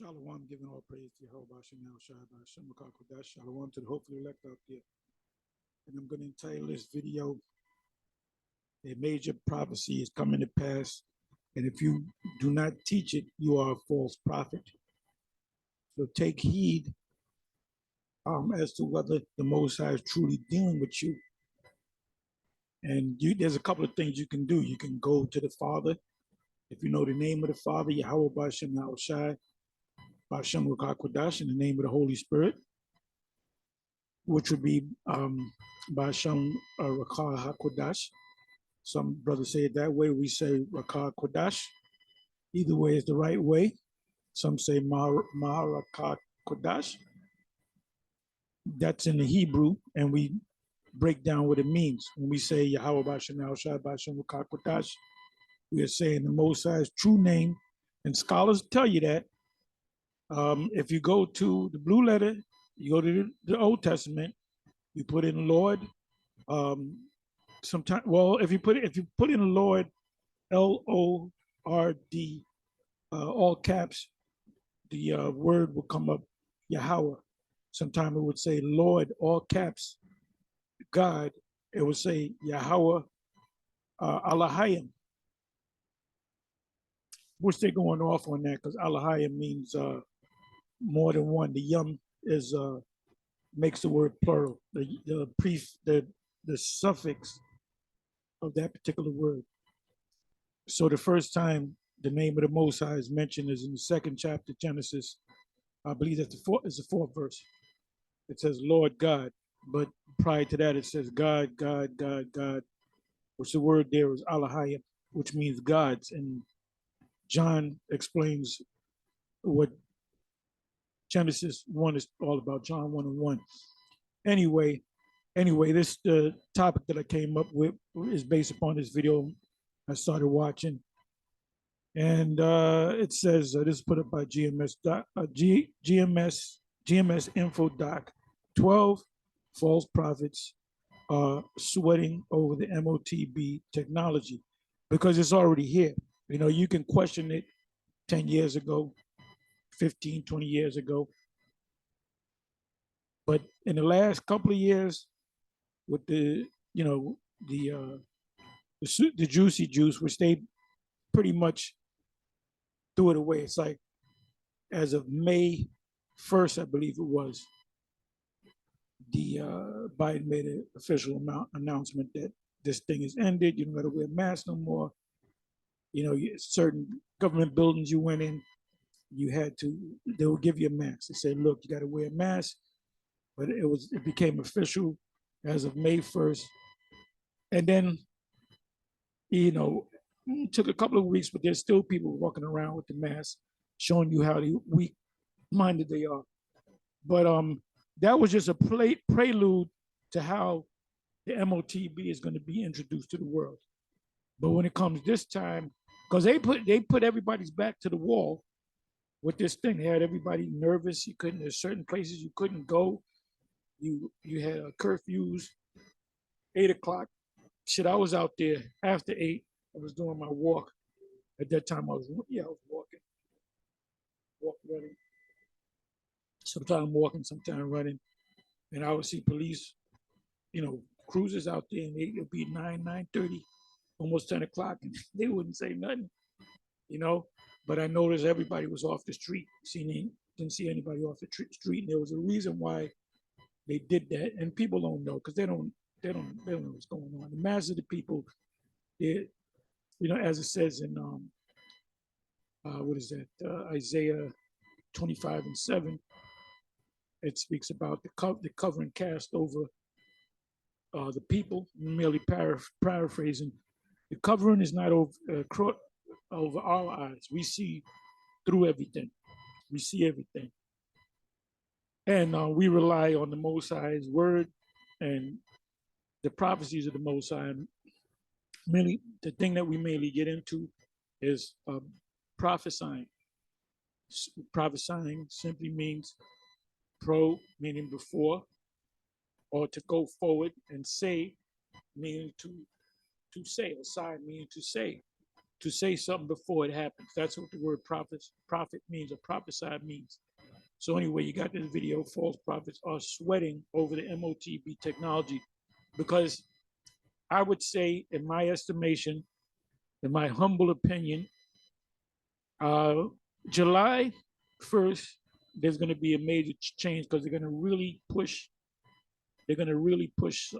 Shalom, giving all praise to Yahweh Bashem Now Shai Bashem Kodash. Shalom to the hopefully elect out there. And I'm going to entitle this video, A Major Prophecy is Coming to Pass. And if you do not teach it, you are a false prophet. So take heed as to whether the Most High is truly dealing with you. And there's a couple of things you can do. You can go to the Father. If you know the name of the Father, Yahweh Bashem Now Shai Bashem Kodash, in the name of the Holy Spirit, which would be Bashem Rakah HaKodash. Some brothers say it that way. We say Rakah Kodash. Either way is the right way. Some say Maharakah Kodash. That's in the Hebrew, and we break down what it means. When we say Yahweh Bashem Al Shai Bashem Rakah Kodash, we are saying the Most High's true name. And scholars tell you that. If you go to the blue letter, you go to the Old Testament, you put in Lord. Sometimes, well, if you put in Lord, Lord, all caps, the word will come up Yahweh. Sometimes it would say Lord, all caps, God. It would say Yahweh, Allahayim. Which they're going off on that because Allahayim means more than one. The yum is makes the word plural. The suffix of that particular word. So the first time the name of the Most High is mentioned is in the second chapter, Genesis. I believe that's the fourth verse. It says Lord God, but prior to that it says God, God, God, God. Which the word there is Allahayim, which means gods. And John explains what Genesis 1 is all about, John 1 and 1. Anyway, this the topic that I came up with is based upon this video I started watching. And it says, this is put up by GMS Info Doc, 12 false prophets are sweating over the MOTB technology because it's already here. You know, you can question it 10 years ago, 15, 20 years ago. But in the last couple of years, with the juicy juice, which they pretty much threw it away. It's like as of May 1st, I believe it was, the Biden made an official announcement that this thing is ended. You don't got to wear masks no more. You know, certain government buildings you went in, they will give you a mask. They say, look, you got to wear a mask. But it became official as of May 1st. And then, you know, it took a couple of weeks, but there's still people walking around with the mask, showing you how weak-minded they are. But that was just a prelude to how the MOTB is going to be introduced to the world. But when it comes this time, because they put everybody's back to the wall with this thing. They had everybody nervous. There's certain places you couldn't go. You had curfews, 8 o'clock. Shit, I was out there after 8. I was doing my walk. At that time, I was walking, running. Sometimes walking, sometimes running. And I would see police, cruisers out there, and it would be 9:30, almost 10 o'clock, and they wouldn't say nothing, But I noticed everybody was off the street. Didn't see anybody off the street, and there was a reason why they did that. And people don't know because they don't know what's going on. The mass of the people, as it says in Isaiah 25:7, it speaks about the covering cast over the people. Merely paraphrasing, the covering is not over our eyes. We see through everything. We see everything, and we rely on the Most High's word and the prophecies of the Most High. Mainly, the thing that we mainly get into is prophesying. Prophesying simply means pro, meaning before, or to go forward, and say, meaning to say, or sign, meaning to say. to say something before it happens. That's what the word prophet means, or prophesy means. So anyway, you got this video, false prophets are sweating over the MOTB technology, because I would say, in my estimation, in my humble opinion, uh, July 1st, there's going to be a major change, because they're going to really push. They're going to really push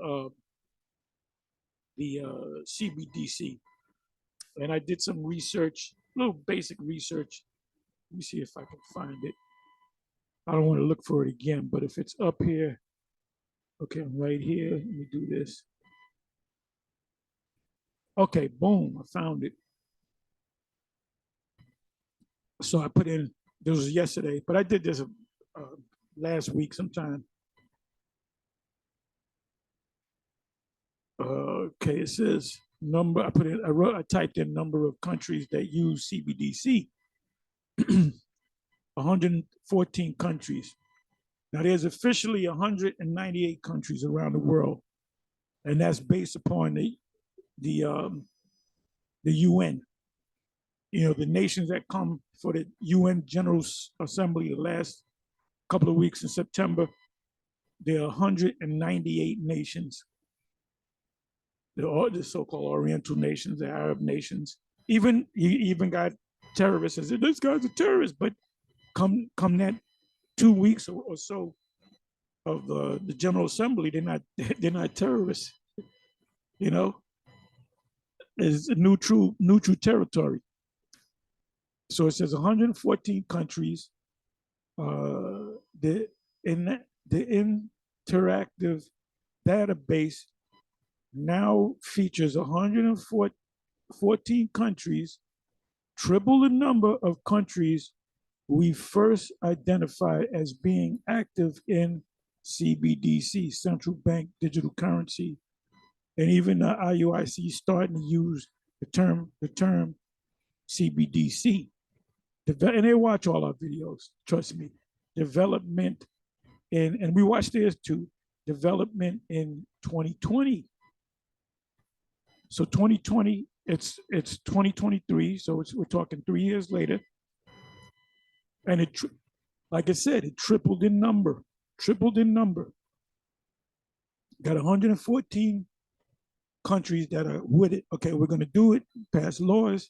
the CBDC. And I did some research, a little basic research. Let me see if I can find it. I don't want to look for it again, but if it's up here, okay, I'm right here. Let me do this. Okay, boom, I found it. So I put in, this was yesterday, but I did this last week sometime. Okay, it says number, I typed in number of countries that use CBDC. 114 countries. Now there's officially 198 countries around the world, and that's based upon the UN. You know, the nations that come for the UN General Assembly the last couple of weeks in September, there are 198 nations. The so-called Oriental nations, the Arab nations. You even got terrorists that say, this guy's a terrorist, but come that 2 weeks or so of the General Assembly, they're not terrorists. You know, it's a neutral territory. So it says 114 countries. The interactive database now features 114 countries, triple the number of countries we first identified as being active in CBDC, central bank digital currency, and even the IUIC starting to use the term CBDC. And they watch all our videos, trust me. Development and we watch theirs too. Development in 2020. So 2020, it's 2023. So we're talking 3 years later, and like I said, it tripled in number. Got 114 countries that are with it. Okay, we're going to do it. Pass laws.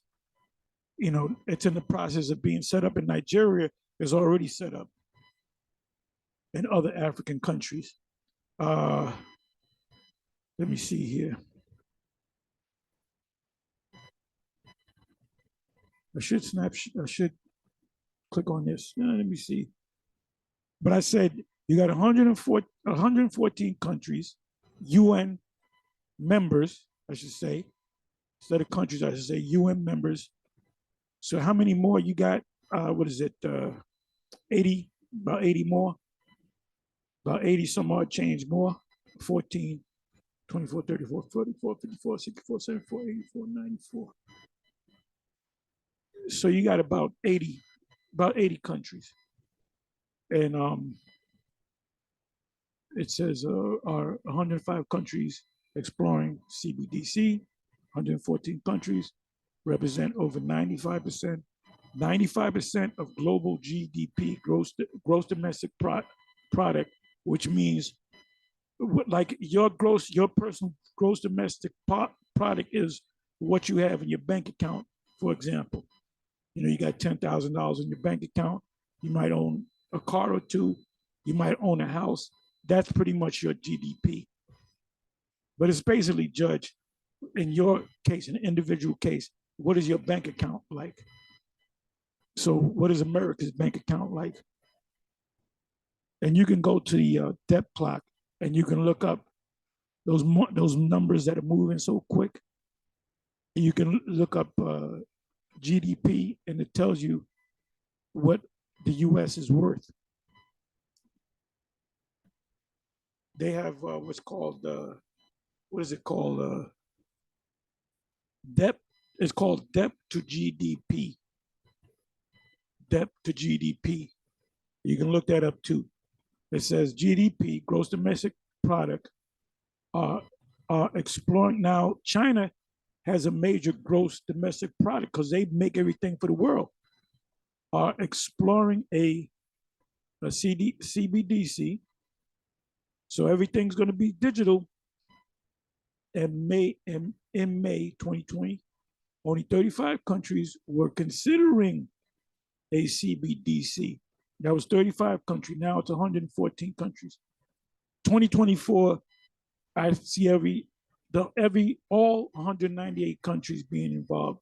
You know, it's in the process of being set up in Nigeria. It's already set up in other African countries. Let me see here. I should click on this. Let me see. But I said you got 114 countries, UN members, I should say. Instead of countries, I should say UN members. So how many more you got? What is it? 80, about 80 more. About 80 some odd change more. 14, 24, 34, 44, 54, 64, 74, 84, 94. So you got about 80 countries. And it says are 105 countries exploring CBDC, 114 countries represent over 95% of global GDP, gross domestic product, which means like your personal gross domestic product is what you have in your bank account. For example, you know, you got $10,000 in your bank account. You might own a car or two. You might own a house. That's pretty much your GDP. But it's basically judged in your case, an individual case, what is your bank account like? So what is America's bank account like? And you can go to the debt clock and you can look up those numbers that are moving so quick. You can look up GDP, and it tells you what the U.S. is worth. They have what's called, what is it called? Debt. It's called debt to GDP. Debt to GDP. You can look that up too. It says GDP, gross domestic product, are exploring now. China has a major gross domestic product because they make everything for the world, are exploring a CBDC. So everything's going to be digital. In May 2020, only 35 countries were considering a CBDC. That was 35 countries. Now it's 114 countries. 2024, I see all 198 countries being involved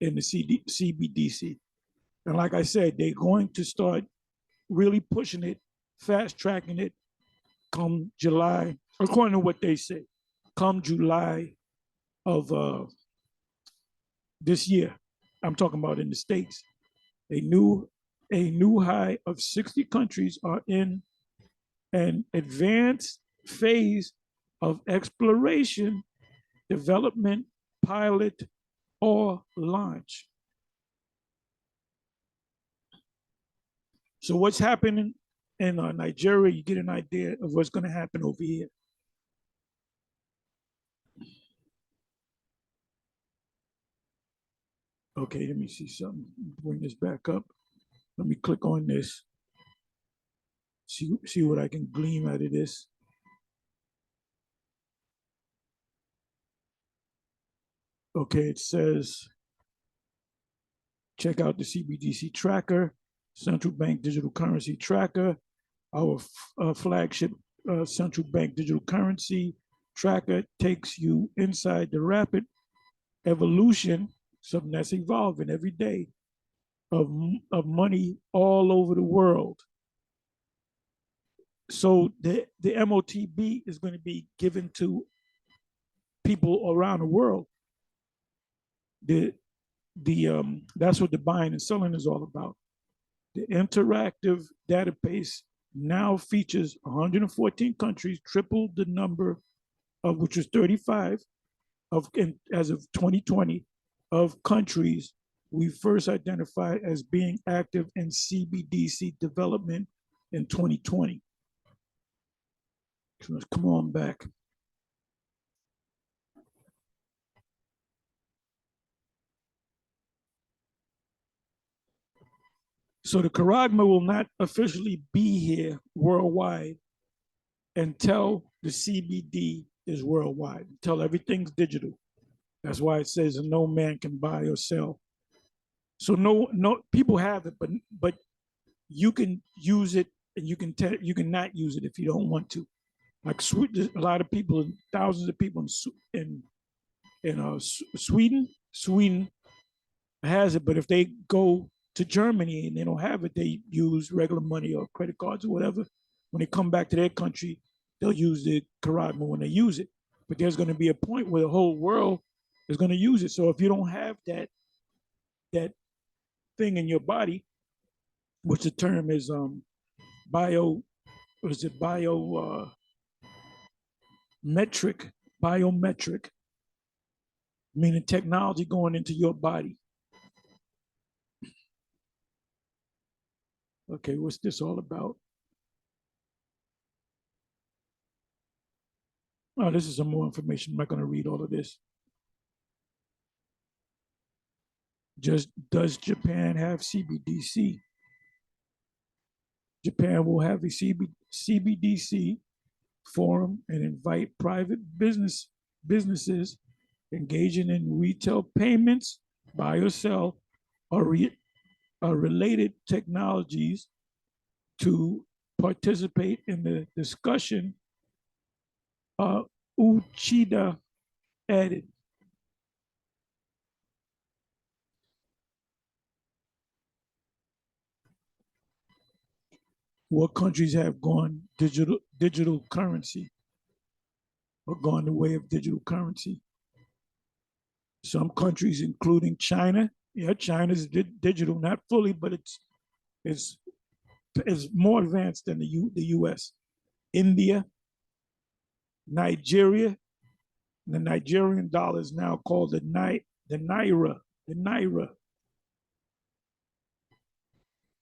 in the CBDC. And like I said, they're going to start really pushing it, fast tracking it come July, according to what they say, come July of this year. I'm talking about in the States. A new high of 60 countries are in an advanced phase of exploration, development, pilot, or launch. So what's happening in Nigeria, you get an idea of what's going to happen over here. Okay, let me see something. Bring this back up. Let me click on this. See what I can glean out of this. Okay, it says, check out the CBDC tracker, central bank digital currency tracker, our flagship central bank digital currency tracker takes you inside the rapid evolution, something that's evolving every day, of money all over the world. So the MOTB is going to be given to people around the world. That's what the buying and selling is all about. The interactive database now features 114 countries, triple the number of which was 35 as of 2020 of countries we first identified as being active in CBDC development in 2020. So let's come on back. So the Charagma will not officially be here worldwide until the CBD is worldwide, until everything's digital. That's why it says no man can buy or sell. So no people have it, but you can use it and you can not use it if you don't want to. Like a lot of people, thousands of people in Sweden has it, but if they go to Germany and they don't have it, they use regular money or credit cards or whatever. When they come back to their country, they'll use the Charagma when they use it. But there's going to be a point where the whole world is going to use it. So if you don't have that thing in your body, which the term is biometric, meaning technology going into your body. Okay, what's this all about? Oh, this is some more information. I'm not going to read all of this. Does Japan have CBDC? Japan will have a CBDC forum and invite private businesses engaging in retail payments, buy or sell, or related technologies to participate in the discussion. Uchida added. What countries have gone digital currency or gone the way of digital currency? Some countries, including China. Yeah, China's digital, not fully, but it's more advanced than the U.S. India, Nigeria. The Nigerian dollar is now called the naira.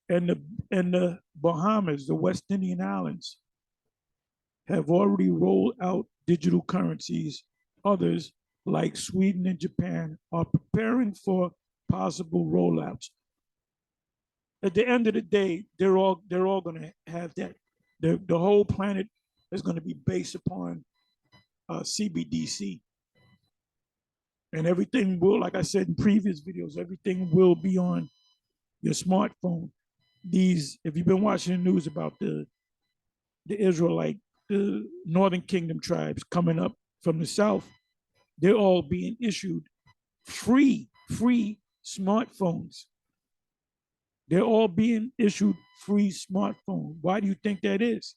And the Bahamas, the West Indian Islands, have already rolled out digital currencies. Others like Sweden and Japan, are preparing for possible rollouts. At the end of the day, they're all going to have that. The whole planet is going to be based upon CBDC, and everything will, like I said in previous videos, everything will be on your smartphone. These, if you've been watching the news about the Israelite, the Northern Kingdom tribes coming up from the south, they're all being issued free smartphones. They're all being issued free smartphone. Why do you think that is?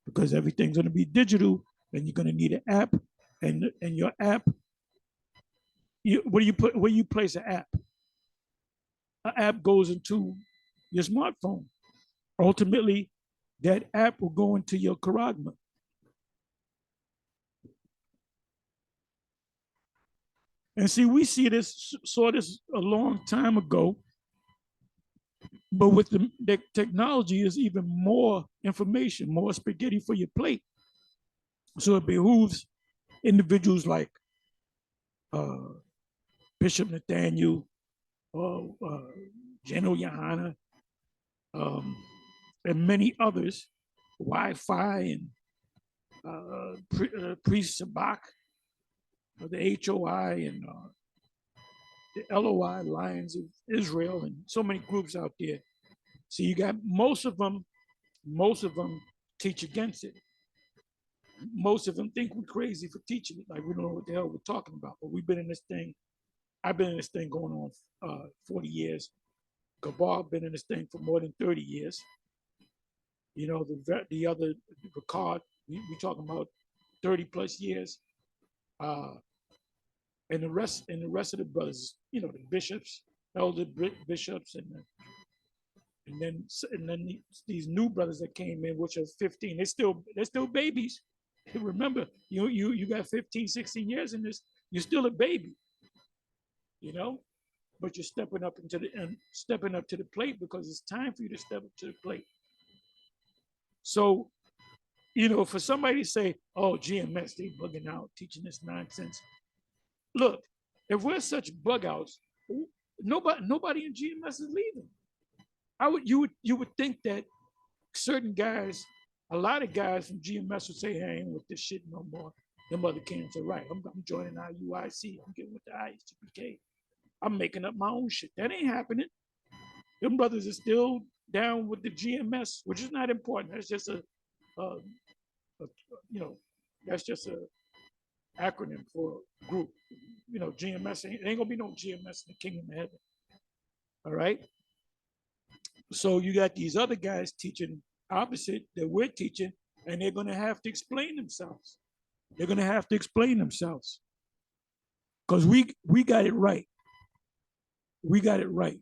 Because everything's going to be digital, and you're going to need an app, and your app, where do you place an app? An app goes into your smartphone. Ultimately, that app will go into your charagma. And see, we saw this a long time ago, but with the technology is even more information, more spaghetti for your plate. So it behooves individuals like Bishop Nathaniel, General Yohana, and many others, Wi-Fi and Priest Sabak, the HOI and the LOI, Lions of Israel, and so many groups out there. So you got most of them teach against it. Most of them think we're crazy for teaching it, like we don't know what the hell we're talking about. But we've been in this thing. I've been in this thing going on 40 years. Gabar been in this thing for more than 30 years. You know, the other Ricard, we talking about 30 plus years. And the rest of the brothers, you know, the bishops, elder bishops, and then these new brothers that came in, which are 15, they're still babies. Remember, you got 15, 16 years in this, you're still a baby, you know, but you're stepping up to the plate because it's time for you to step up to the plate. So, you know, for somebody to say, "Oh, GMS, they bugging out, teaching this nonsense." Look, if we're such bug outs, nobody in GMS is leaving. You would think that certain guys, a lot of guys from GMS would say, "Hey, I ain't with this shit no more." Them other camps are right. I'm joining IUIC. I'm getting with the ISTPK. I'm making up my own shit. That ain't happening. Them brothers are still down with the GMS, which is not important. That's just you know, that's just a acronym for a group. You know, GMS ain't gonna be no GMS in the kingdom of heaven. All right. So you got these other guys teaching opposite that we're teaching, and they're gonna have to explain themselves. They're gonna have to explain themselves. Because we got it right. We got it right.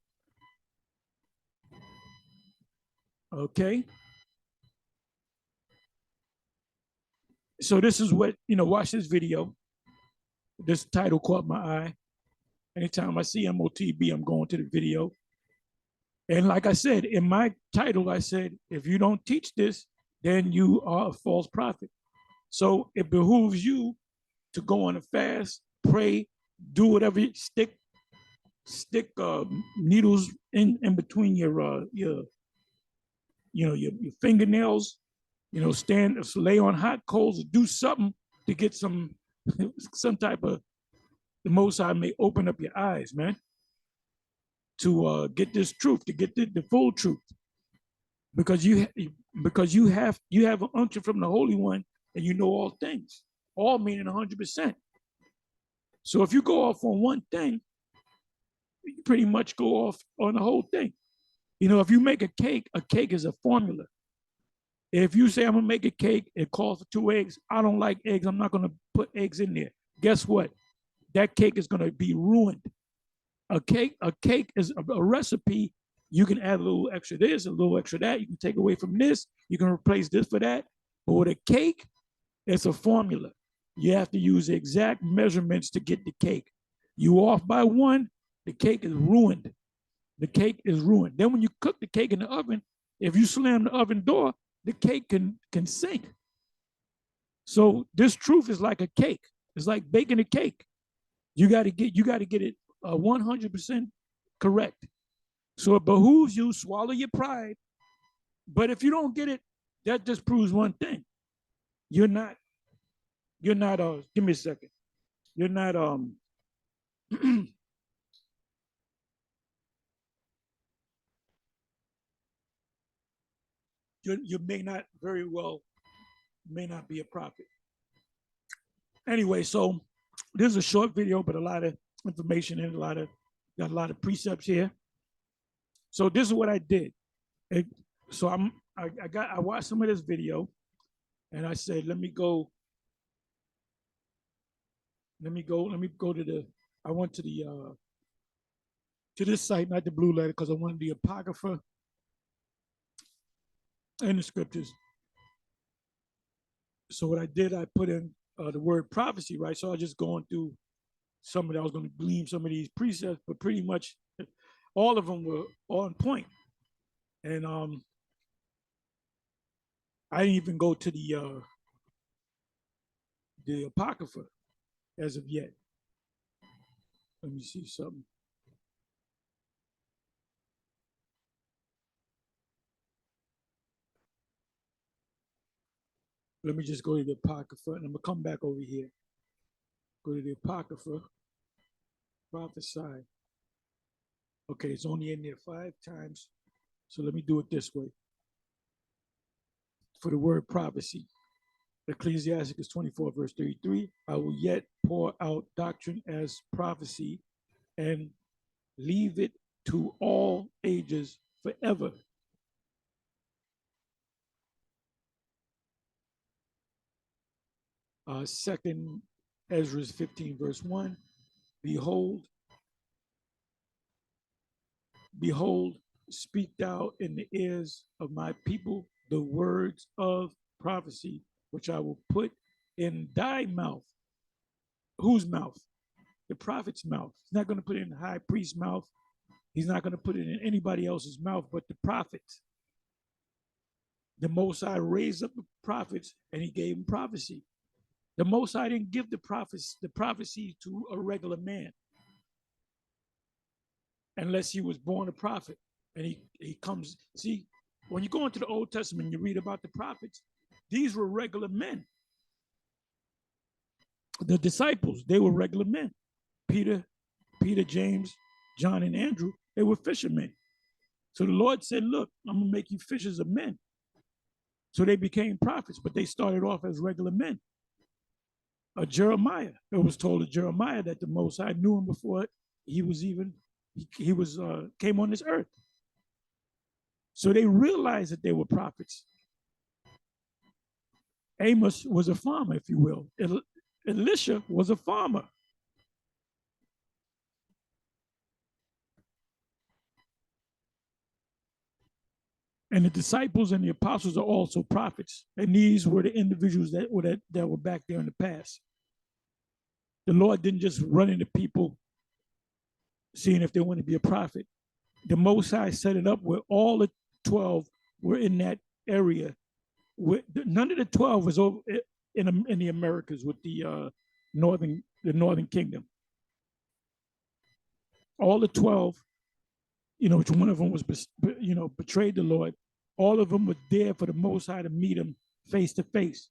Okay. So this is what, you know, watch this video. This title caught my eye. Anytime I see MOTB, I'm going to the video. And like I said, in my title, I said, if you don't teach this, then you are a false prophet. So it behooves you to go on a fast, pray, do whatever, stick needles in between your fingernails, you know, lay on hot coals, do something to get some type of, the Most High may open up your eyes, man, to get this truth, to get the full truth, because you have an unction from the Holy One, and you know all things, all meaning 100%. So if you go off on one thing, you pretty much go off on the whole thing. You know, if you make a cake is a formula. If you say I'm gonna make a cake, it calls for 2 eggs. I don't like eggs. I'm not gonna put eggs in there. Guess what? That cake is gonna be ruined. A cake is a recipe. You can add a little extra this, a little extra that. You can take away from this. You can replace this for that. But with a cake, it's a formula. You have to use the exact measurements to get the cake. You off by one, the cake is ruined. The cake is ruined. Then when you cook the cake in the oven, if you slam the oven door, the cake can sink. So this truth is like a cake. It's like baking a cake. You got to get it 100% correct. So it behooves you swallow your pride. But if you don't get it, that just proves one thing: you're not give me a second. You're not you may not very well may not be a prophet. Anyway, so this is a short video, but a lot of information and got a lot of precepts here. So this is what I did. So I watched some of this video, and I said, let me go to the. I went to this site, not the Blue Letter, because I wanted the Apocrypha and the scriptures. So what I did, I put in the word prophecy, right? So I was just going through some of that. I was going to glean some of these precepts, but pretty much all of them were on point. And I didn't even go to the Apocrypha as of yet. Let me see something. Let me just go to the Apocrypha, and I'm going to come back over here. Go to the Apocrypha, prophesy. Okay, it's only in there 5 times. So let me do it this way. For the word prophecy, Ecclesiasticus 24, verse 33, I will yet pour out doctrine as prophecy and leave it to all ages forever. Second Ezra 15, verse 1, behold, speak thou in the ears of my people the words of prophecy, which I will put in thy mouth. Whose mouth? The prophet's mouth. He's not going to put it in the high priest's mouth. He's not going to put it in anybody else's mouth but the prophets. The Most High raised up the prophets, and he gave them prophecy. The Most High didn't give the prophecy to a regular man, unless he was born a prophet. And he comes, see, when you go into the Old Testament, you read about the prophets, these were regular men. The disciples, they were regular men. Peter, James, John, and Andrew, they were fishermen. So the Lord said, look, I'm going to make you fishers of men. So they became prophets, but they started off as regular men. Jeremiah, it was told to Jeremiah that the Most High knew him before he was came on this earth. So they realized that they were prophets. Amos was a farmer, if you will. Elisha was a farmer. And the disciples and the apostles are also prophets. And these were the individuals that were back there in the past. The Lord didn't just run into people seeing if they want to be a prophet. The Most High set it up where all the 12 were in that area. None of the 12 was over in the Americas with the Northern Kingdom. All the 12, which one of them was, betrayed the Lord. All of them were there for the Most High to meet him face to face.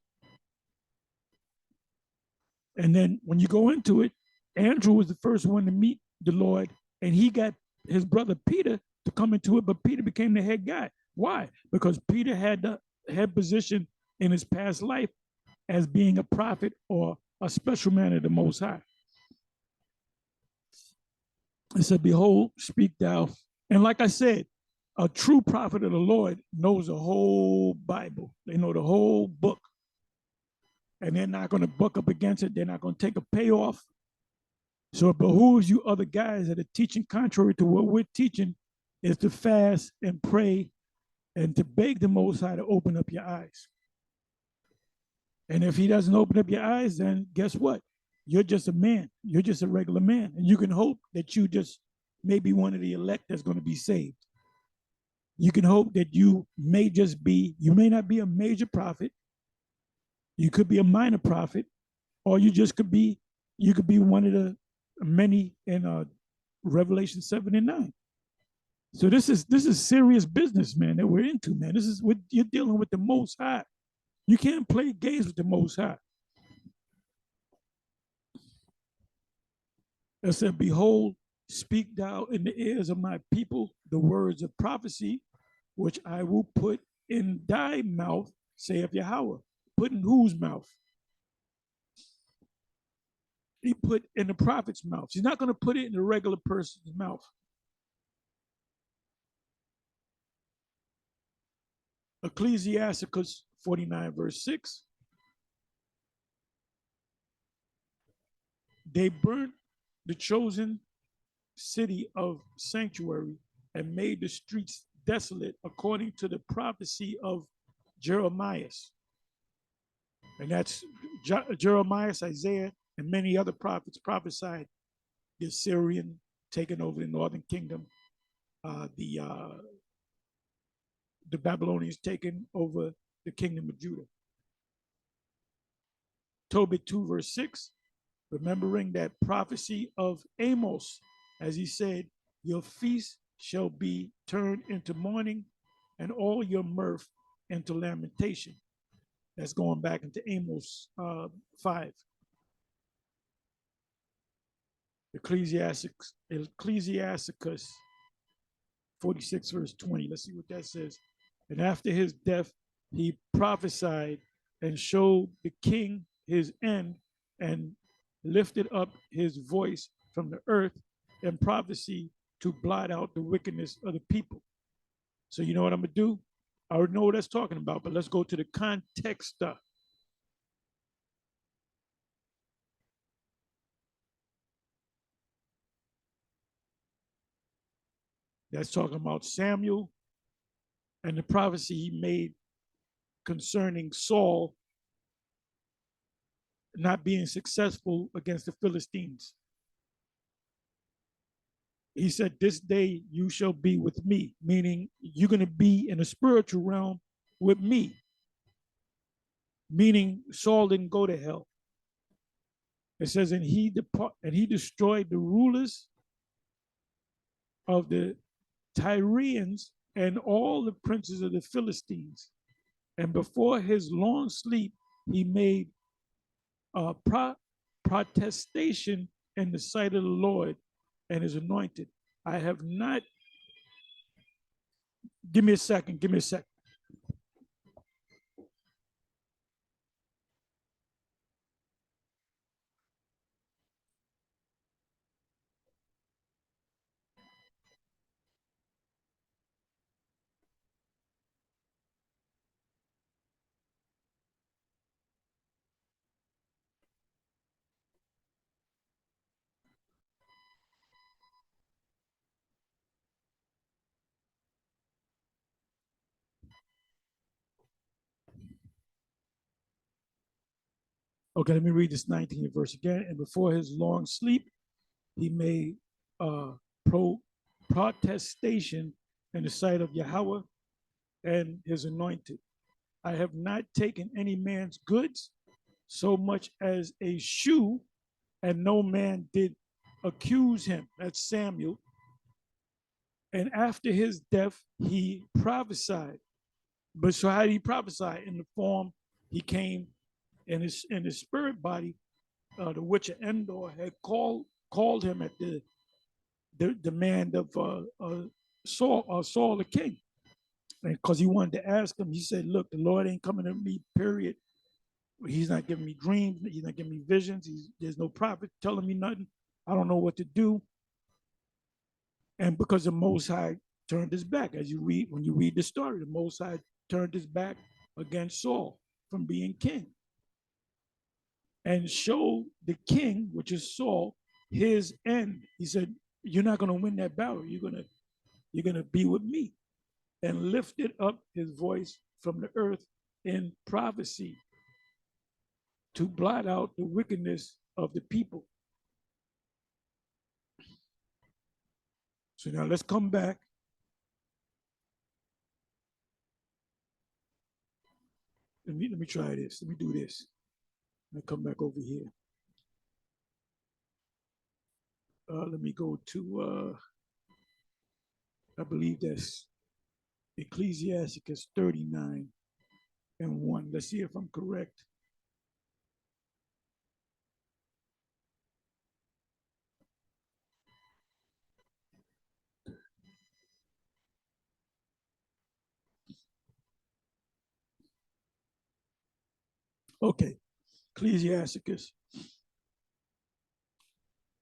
And then when you go into it, Andrew was the first one to meet the Lord, and he got his brother Peter to come into it, but Peter became the head guy. Why? Because Peter had the head position in his past life as being a prophet or a special man of the Most High. It said, behold, speak thou. And like I said, a true prophet of the Lord knows the whole Bible. They know the whole book. And they're not going to buck up against it. They're not going to take a payoff. So it behooves you other guys that are teaching contrary to what we're teaching is to fast and pray and to beg the Most High to open up your eyes. And if he doesn't open up your eyes, then guess what? You're just a man. You're just a regular man. And you can hope that you just may be one of the elect that's going to be saved. You can hope that you may not be a major prophet. You could be a minor prophet, or you could be one of the many in Revelation 7 and 9. So this is serious business, man, that we're into, man. This is what you're dealing with the Most High. You can't play games with the Most High. It said, "Behold, speak thou in the ears of my people the words of prophecy, which I will put in thy mouth, saith Yahweh." Put in whose mouth? He put in the prophet's mouth. He's not going to put it in the regular person's mouth. Ecclesiasticus 49, verse 6. They burnt the chosen city of sanctuary and made the streets desolate according to the prophecy of Jeremiah. And that's Jeremiah, Isaiah, and many other prophets prophesied the Assyrian taking over the northern kingdom, the Babylonians taking over the kingdom of Judah. Tobit 2, verse 6, remembering that prophecy of Amos, as he said, your feast shall be turned into mourning and all your mirth into lamentation. That's going back into Amos 5. Ecclesiasticus 46, verse 20. Let's see what that says. And after his death, he prophesied and showed the king his end and lifted up his voice from the earth in prophecy to blot out the wickedness of the people. So you know what I'm going to do? I already know what that's talking about, but let's go to the context stuff. That's talking about Samuel and the prophecy he made concerning Saul not being successful against the Philistines. He said, this day you shall be with me, meaning you're going to be in the spiritual realm with me, meaning Saul didn't go to hell. It says, and he destroyed the rulers of the Tyrians and all the princes of the Philistines. And before his long sleep, he made a protestation in the sight of the Lord and his anointed. I have not. Give me a second. Give me a second. Okay, let me read this 19th verse again. And before his long sleep, he made a protestation in the sight of Yahweh and his anointed. I have not taken any man's goods so much as a shoe, and no man did accuse him. That's Samuel. And after his death, he prophesied. But so how did he prophesy? In the form he came in his spirit body, the witch of Endor had called him at the demand of Saul the king, because he wanted to ask him. He said, "Look, the Lord ain't coming to me. Period. He's not giving me dreams. He's not giving me visions. There's no prophet telling me nothing. I don't know what to do." And because the Most High turned his back, as you read when you read the story, the Most High turned his back against Saul from being king, and showed the king, which is Saul, his end. He said, "You're not going to win that battle. You're gonna be with me," and lifted up his voice from the earth in prophecy to blot out the wickedness of the people. So now let's come back. Let me try this. Let me do this. Let me come back over here. let me go to, I believe that's Ecclesiasticus 39:1. Let's see if I'm correct. Okay, Ecclesiasticus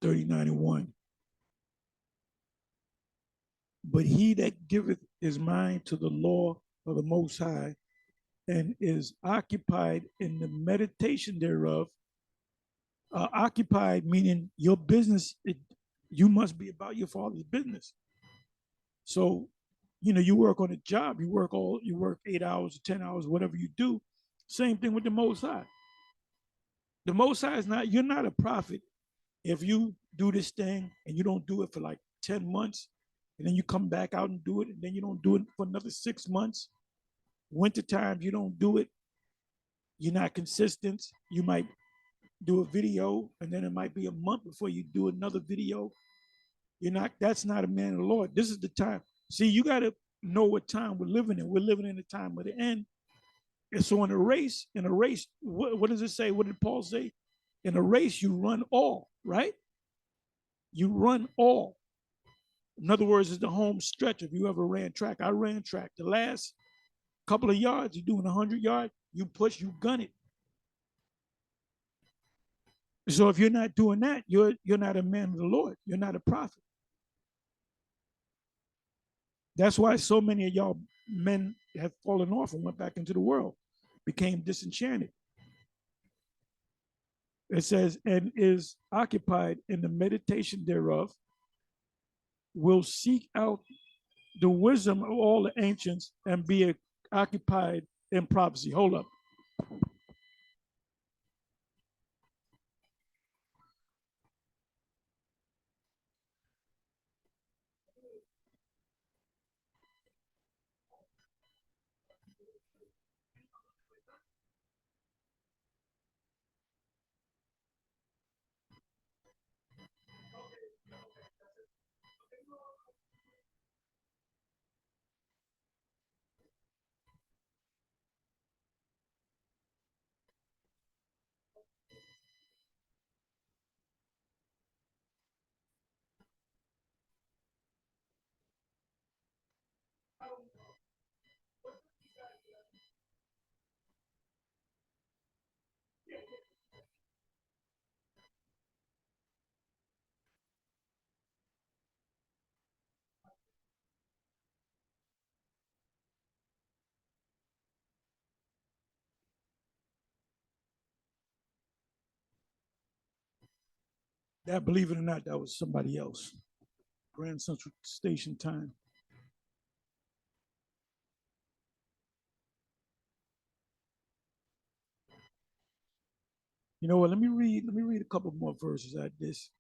39:1. But he that giveth his mind to the law of the Most High and is occupied in the meditation thereof, occupied meaning your business, you must be about your father's business. So, you work on a job, you work 8 hours, 10 hours, whatever you do. Same thing with the Most High. The Most High you're not a prophet if you do this thing and you don't do it for like 10 months, and then you come back out and do it, and then you don't do it for another 6 months. Winter times, you don't do it. You're not consistent. You might do a video, and then it might be a month before you do another video. That's not a man of the Lord. This is the time. See, you got to know what time we're living in. We're living in the time of the end. And so in a race, what does it say? What did Paul say? In a race, you run all, right? You run all. In other words, it's the home stretch. If you ever ran track, I ran track. The last couple of yards, you're doing 100 yards, you push, you gun it. So if you're not doing that, you're not a man of the Lord. You're not a prophet. That's why so many of y'all men have fallen off and went back into the world, became disenchanted. It says, and is occupied in the meditation thereof, will seek out the wisdom of all the ancients and be occupied in prophecy. Hold up. That, believe it or not, that was somebody else. Grand Central Station time. You know what? Let me read a couple more verses at this.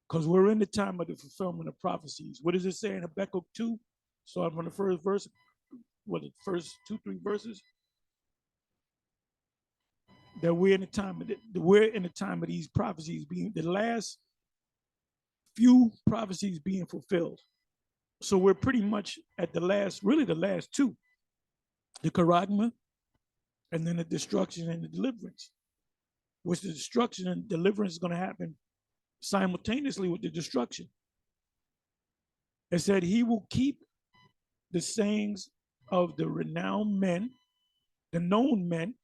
Because we're in the time of the fulfillment of prophecies. What does it say in Habakkuk 2? Starting from the first verse, the first 2-3 verses? That we're in the time of these prophecies being the last few prophecies being fulfilled. So we're pretty much at the last two, the charagma, and then the destruction and the deliverance. Which the destruction and deliverance is going to happen simultaneously with the destruction. It said he will keep the sayings of the renowned men, the known men.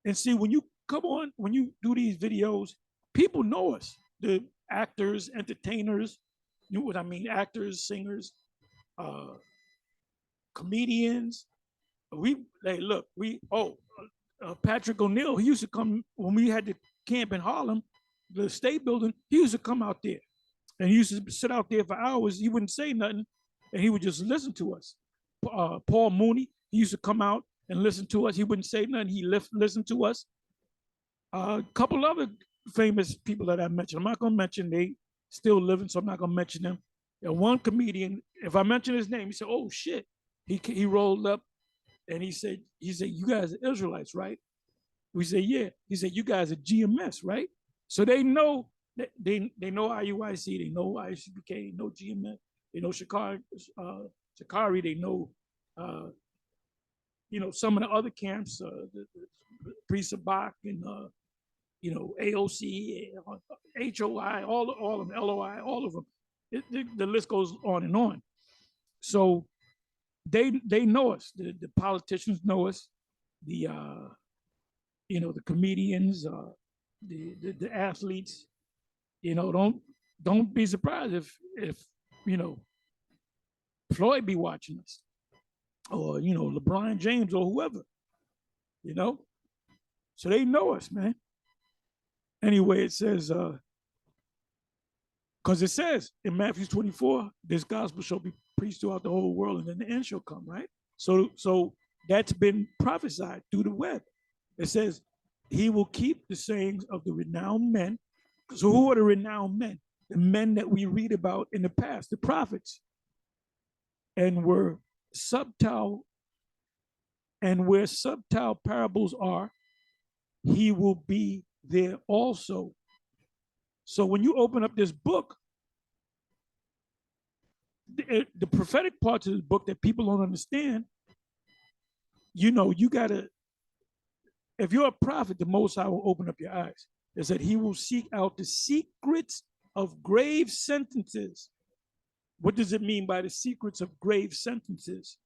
And see, when you do these videos, people know us. The actors, entertainers, you know what I mean? Actors, singers, comedians. Patrick O'Neal, he used to come when we had the camp in Harlem, the state building, he used to come out there. And he used to sit out there for hours. He wouldn't say nothing, and he would just listen to us. Paul Mooney, he used to come out and listen to us. He wouldn't say nothing. He listened to us. A couple other famous people that I mentioned. I'm not going to mention, they still living, so I'm not going to mention them. And one comedian, if I mention his name, he said, "Oh shit." He rolled up and he said, "You guys are Israelites, right?" We said, "Yeah." He said, "You guys are GMS, right?" So they know They know IUIC, they know ICBK, they know GMS, they know Shikari, they know some of the other camps, the Pre-Sabak and AOC, HOI, all of them, LOI, all of them. The list goes on and on. So they know us. The politicians know us. The the comedians, the athletes. Don't be surprised if Floyd be watching us, or LeBron James or whoever. So they know us, man. Anyway, it says, because it says in Matthew 24, this gospel shall be preached throughout the whole world, and then the end shall come, right? So that's been prophesied through the web. It says he will keep the sayings of the renowned men. So who are the renowned men? The men that we read about in the past, the prophets. And where subtle parables are, he will be there also. So when you open up this book, the prophetic parts of the book that people don't understand, you gotta, if you're a prophet, the Most High will open up your eyes. It said he will seek out the secrets of grave sentences. What does it mean by the secrets of grave sentences?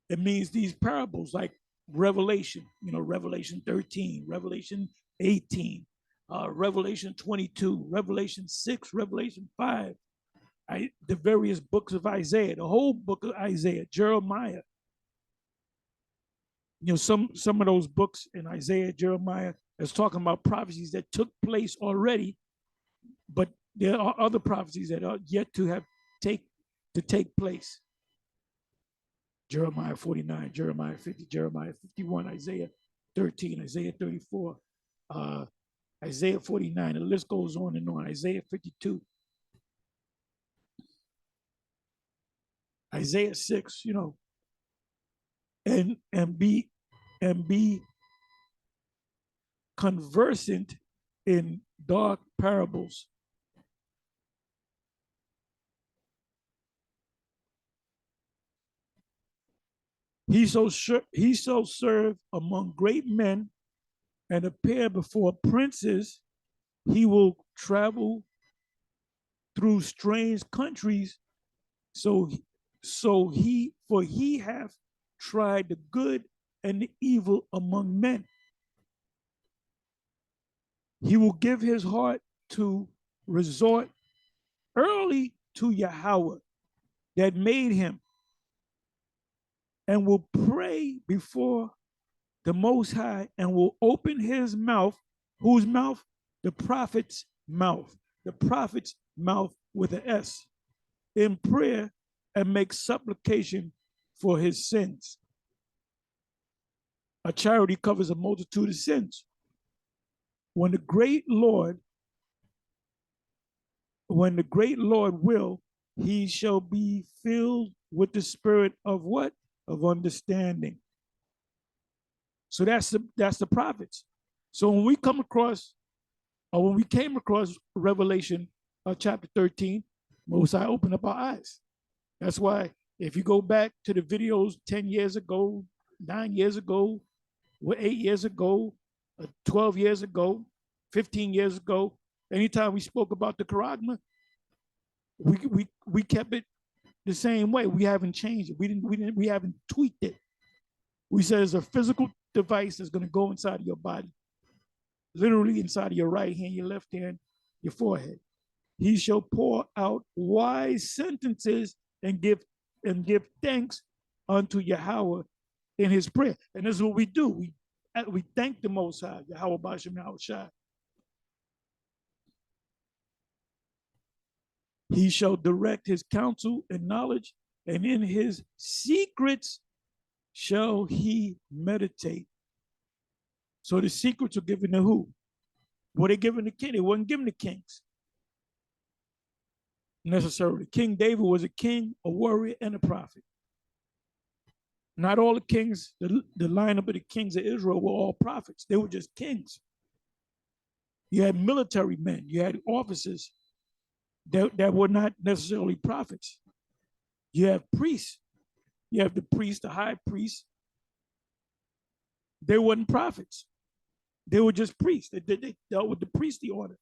It means these parables like Revelation, Revelation 13, Revelation 18, Revelation 22, Revelation 6, Revelation 5, the various books of Isaiah, the whole book of Isaiah, Jeremiah. Some of those books in Isaiah, Jeremiah, is talking about prophecies that took place already, but there are other prophecies that are yet to take place. Jeremiah 49, Jeremiah 50, Jeremiah 51, Isaiah 13, Isaiah 34, Isaiah 49. The list goes on and on. Isaiah 52, Isaiah 6. And be conversant in dark parables. He shall serve among great men and appear before princes. He will travel through strange countries. For he hath tried the good and the evil among men. He will give his heart to resort early to Yahweh that made him, and will pray before the Most High, and will open his mouth. Whose mouth? The prophet's mouth. The prophet's mouth with an S. In prayer, and make supplication for his sins. A charity covers a multitude of sins. When the great Lord will, he shall be filled with the spirit of what? Of understanding. So that's the prophets. So when we came across Revelation chapter 13, Most High opened up our eyes. That's why if you go back to the videos 10 years ago, 9 years ago, 8 years ago, 12 years ago, 15 years ago, anytime we spoke about the Charagma, we kept it the same way. We haven't changed it. We haven't tweaked it. We said it's a physical device that's going to go inside of your body, literally inside of your right hand, your left hand, your forehead. He shall pour out wise sentences and give thanks unto Yahweh in his prayer. And this is what we do. We thank the Most High, Yahweh Bashem Yahushua. He shall direct his counsel and knowledge, and in his secrets shall he meditate. So the secrets are given to who? Were they given to king? They wasn't given to kings necessarily. King David was a king, a warrior, and a prophet. Not all the kings, the lineup of the kings of Israel were all prophets. They were just kings. You had military men. You had officers that were not necessarily prophets. You have priests. You have the priest, the high priest. They weren't prophets. They were just priests. They dealt with the priestly order.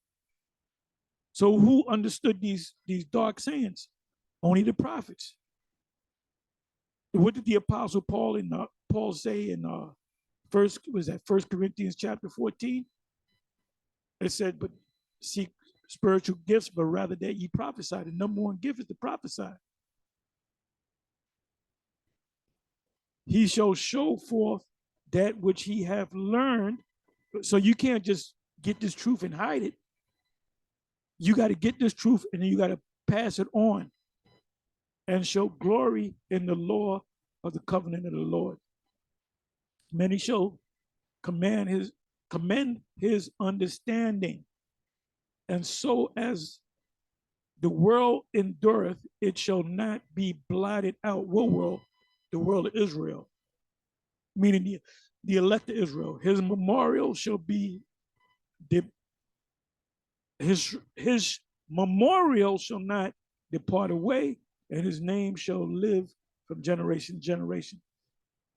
So who understood these dark sayings? Only the prophets. What did the apostle Paul say in First Corinthians chapter 14? It said, but seek spiritual gifts, but rather that ye prophesy. The number one gift is to prophesy. He shall show forth that which he have learned. So you can't just get this truth and hide it. You got to get this truth and then you got to pass it on and show glory in the law of the covenant of the Lord. Many shall commend his understanding. And so as the world endureth, it shall not be blotted out. What world? The world of Israel, meaning the elect of Israel. His memorial shall be his memorial shall not depart away, and his name shall live from generation to generation.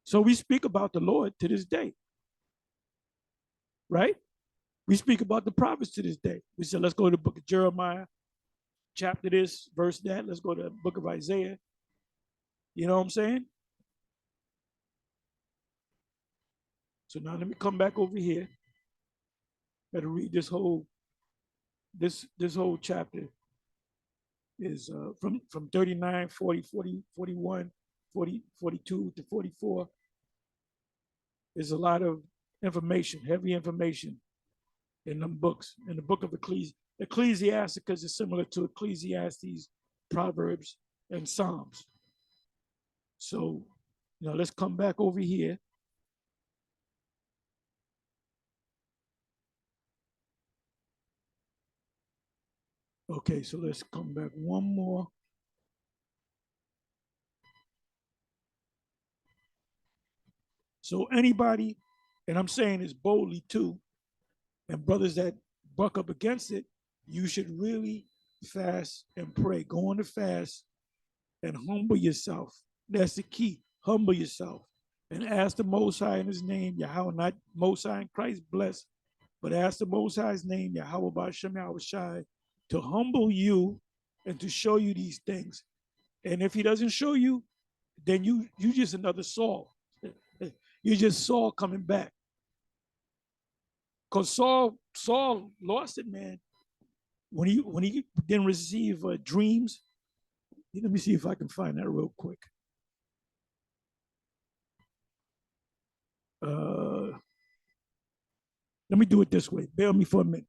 So we speak about the Lord to this day, right? We speak about the prophets to this day. We said, let's go to the book of Jeremiah, chapter this, verse that. Let's go to the book of Isaiah. You know what I'm saying? So now let me come back over here. Got to read this whole chapter is from 39, 40, 40, 41, 40, 42 to 44. There's a lot of information, heavy information in them books. In the book of Ecclesiasticus is similar to Ecclesiastes, Proverbs, and Psalms. So, let's come back over here. Okay, so let's come back one more. So anybody, and I'm saying this boldly too, and brothers that buck up against it, you should really fast and pray. Go on to fast and humble yourself. That's the key. Humble yourself and ask the Most High in his name, Yahweh, not Most High in Christ, bless, but ask the Most High's name, Yahweh Ba'Shem Yahushai, to humble you and to show you these things. And if he doesn't show you, then you just another Saul. You're just Saul coming back. Because Saul lost it, man. When he didn't receive dreams. Let me see if I can find that real quick. Let me do it this way. Bear with me for a minute.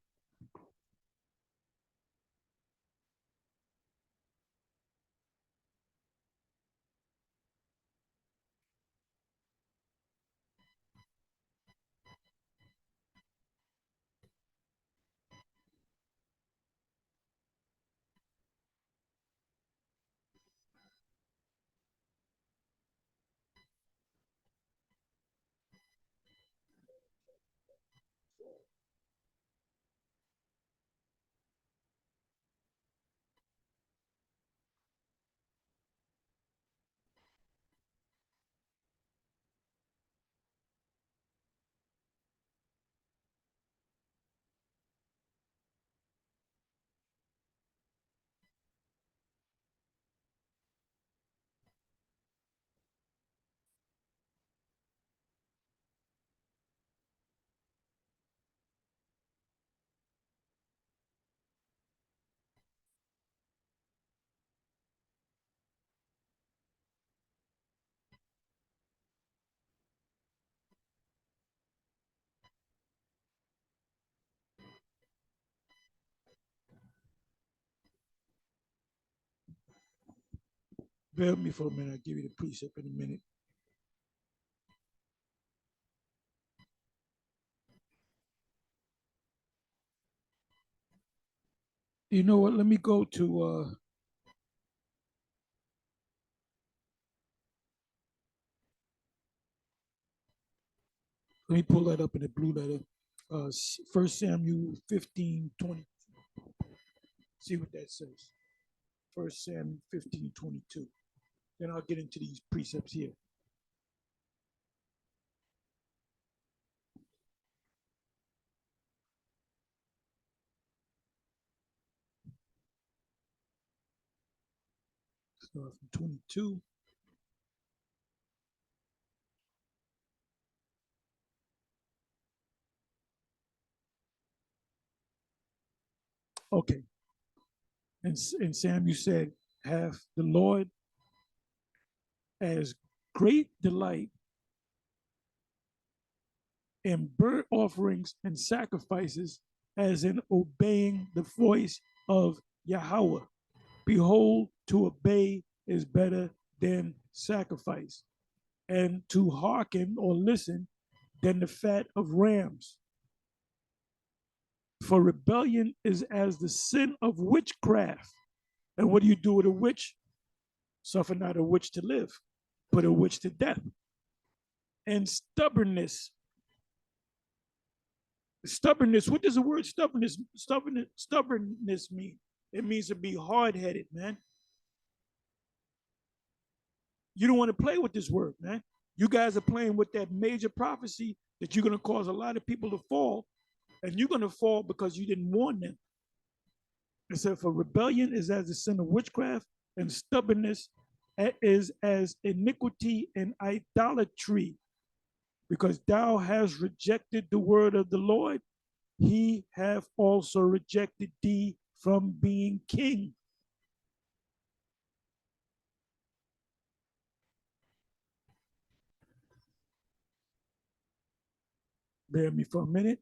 Bear with me for a minute. I'll give you the precept in a minute. You know what? Let me go to let me pull that up in the blue letter. 1 Samuel 15:20. See what that says. 1 Samuel 15:22. Then I'll get into these precepts here. Start from 22. Okay. And Samuel said, "Hath the Lord as great delight in burnt offerings and sacrifices as in obeying the voice of Yahweh. Behold, to obey is better than sacrifice, and to hearken or listen than the fat of rams. For rebellion is as the sin of witchcraft." And what do you do with a witch? Suffer not a witch to live, put a witch to death. And stubbornness. Stubbornness, what does the word stubbornness mean? It means to be hard-headed, man. You don't want to play with this word, man. You guys are playing with that major prophecy that you're going to cause a lot of people to fall, and you're going to fall because you didn't warn them. It said, for rebellion is as the sin of witchcraft, and stubbornness is as iniquity and idolatry. Because thou hast rejected the word of the Lord, he hath also rejected thee from being king. Bear me for a minute.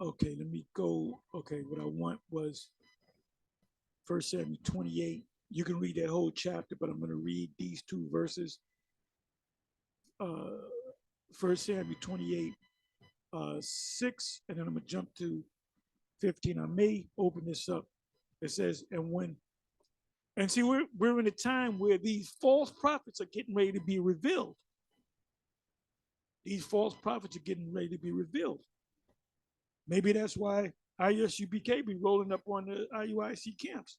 Okay, let me go. Okay, what I want was 1 Samuel 28. You can read that whole chapter, but I'm going to read these two verses. 1 Samuel 28, 6, and then I'm going to jump to 15. I may open this up. It says, and see, we're in a time where these false prophets are getting ready to be revealed. These false prophets are getting ready to be revealed. Maybe that's why ISUBK be rolling up on the IUIC camps,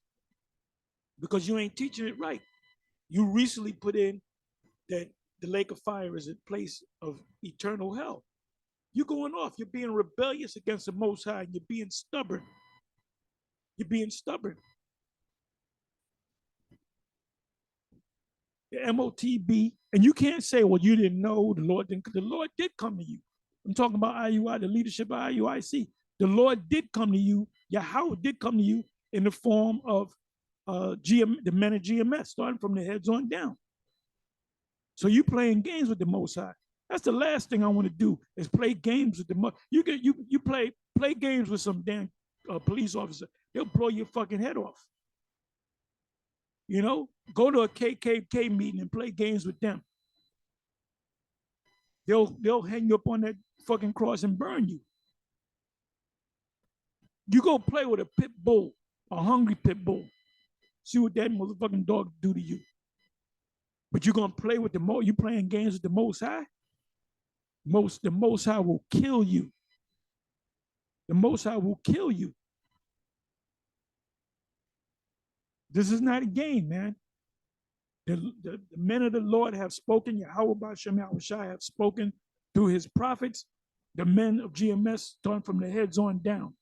because you ain't teaching it right. You recently put in that the lake of fire is a place of eternal hell. You're going off. You're being rebellious against the Most High, and you're being stubborn. You're being stubborn. The MOTB, and you can't say, well, you didn't know, the Lord didn't. The Lord did come to you. I'm talking about IUI, the leadership of IUIC. The Lord did come to you. Yahweh did come to you in the form of the men of GMS, starting from the heads on down. So you playing games with the Most High. That's the last thing I want to do, is play games with the Most. You play games with some damn police officer. They'll blow your fucking head off. You know, go to a KKK meeting and play games with them. They'll hang you up on that fucking cross and burn you. You go play with a pit bull, a hungry pit bull. See what that motherfucking dog do to you. But you're gonna play with you playing games with the Most High. The Most High will kill you. The Most High will kill you. This is not a game, man. The men of the Lord have spoken. Yahweh B'Shem Yahushua have spoken through his prophets. The men of GMS, starting from the heads on down.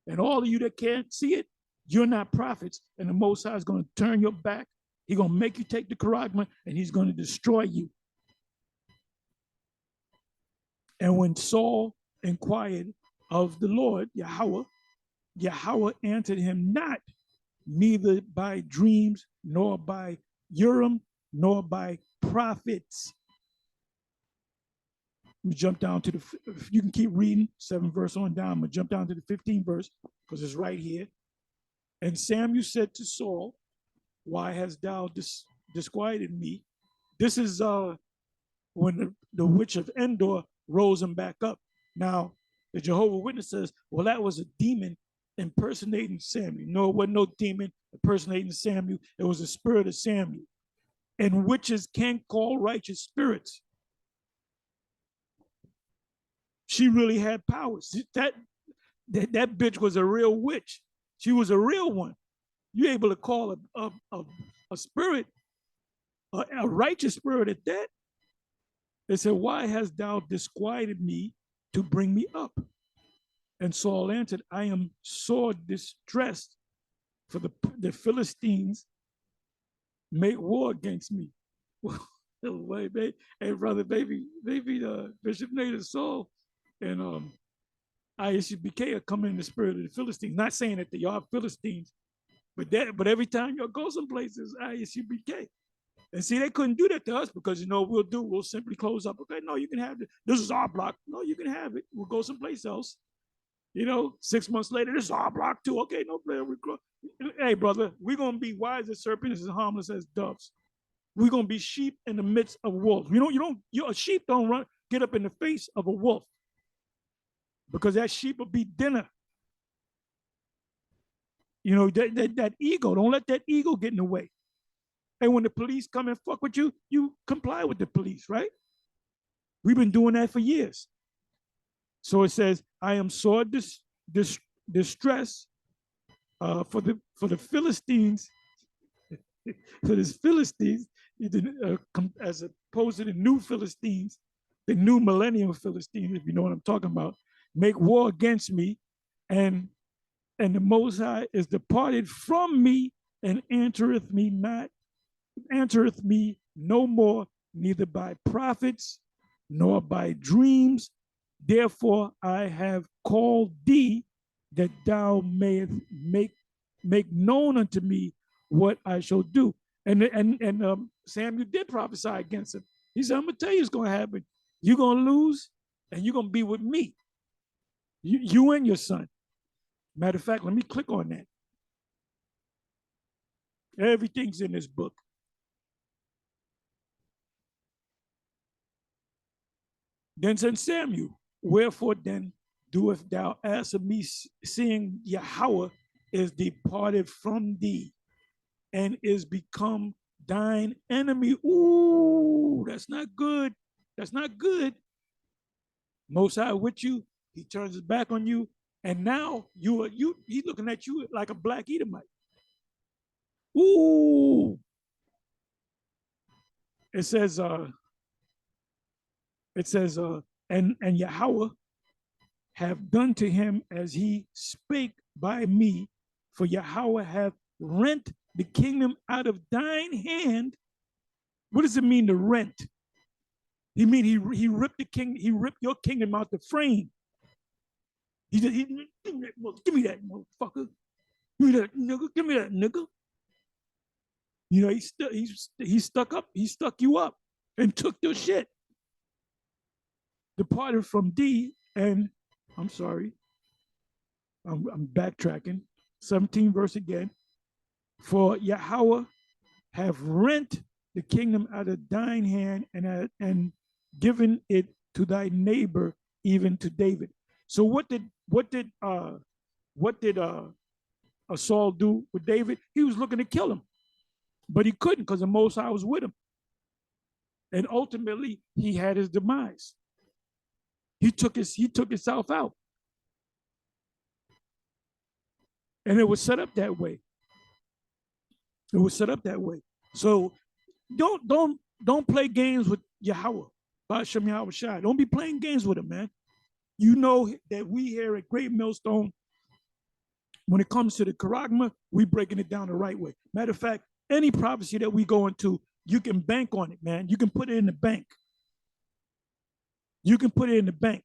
And all of you that can't see it, you're not prophets. And the Most High is going to turn your back. He's going to make you take the charagma, and he's going to destroy you. And when Saul inquired of the Lord, Yahweh answered him not, neither by dreams, nor by Urim, nor by prophets. me jump down to the, you can keep reading 7th verse on down. I'm going to jump down to the 15th verse because it's right here. And Samuel said to Saul, why hast thou disquieted me? This is when the witch of Endor rose him back up. Now, the Jehovah Witness says, well, that was a demon impersonating Samuel. No, it wasn't no demon impersonating Samuel. It was the spirit of Samuel. And witches can't call righteous spirits. She really had powers. That bitch was a real witch. She was a real one. You're able to call a spirit, a righteous spirit at that. They said, why hast thou disquieted me to bring me up? And Saul answered, I am sore distressed, for the Philistines make war against me. Hey, brother, baby, Bishop Nathan Saul and ISUBK are coming in the spirit of the Philistines. Not saying that they are Philistines, but every time y'all go some places, ISUBK. And see, they couldn't do that to us because, we'll simply close up. Okay, no, you can have it. This is our block. No, you can have it. We'll go someplace else. 6 months later, this is our block too. Okay, no problem. Hey, brother, we're going to be wise as serpents and harmless as doves. We're going to be sheep in the midst of wolves. A sheep don't get up in the face of a wolf because that sheep will be dinner. That ego, don't let that ego get in the way. And when the police come and fuck with you, you comply with the police, right? We've been doing that for years. So it says, I am sore distressed for the Philistines, for the Philistines, as opposed to the new Philistines, the new millennium Philistines, if you know what I'm talking about, make war against me, and the Most High is departed from me and answereth me no more, neither by prophets nor by dreams. Therefore I have called thee, that thou mayest make known unto me what I shall do. And Samuel did prophesy against him. He said, I'm gonna tell you what's gonna happen. You're gonna lose, and you're gonna be with me. You and your son. Matter of fact, let me click on that. Everything's in this book. Then said Samuel, wherefore then doest thou answer me, seeing Yahweh is departed from thee and is become thine enemy? Ooh, that's not good. That's not good. Most High with you, he turns his back on you, and now he's looking at you like a black Edomite. Ooh. It says, and Yahweh have done to him as he spake by me, for Yahweh have rent the kingdom out of thine hand. What does it mean to rent? He mean he ripped your kingdom out the frame. He just give me that motherfucker. Give me that nigga. Give me that nigga. He stuck you up and took your shit. Departed from thee, and I'm sorry, I'm backtracking. 17 verse again. For Yahweh have rent the kingdom out of thine hand and given it to thy neighbor, even to David. So what did Saul do with David? He was looking to kill him, but he couldn't because the Most High was with him. And ultimately, he had his demise. He took himself out. And it was set up that way. It was set up that way. So don't play games with Yahweh, Ba'ashem Yahweh Shai. Don't be playing games with him, man. You know that we here at Great Millstone, when it comes to the Charagma, we breaking it down the right way. Matter of fact, any prophecy that we go into, you can bank on it, man. You can put it in the bank. You can put it in the bank.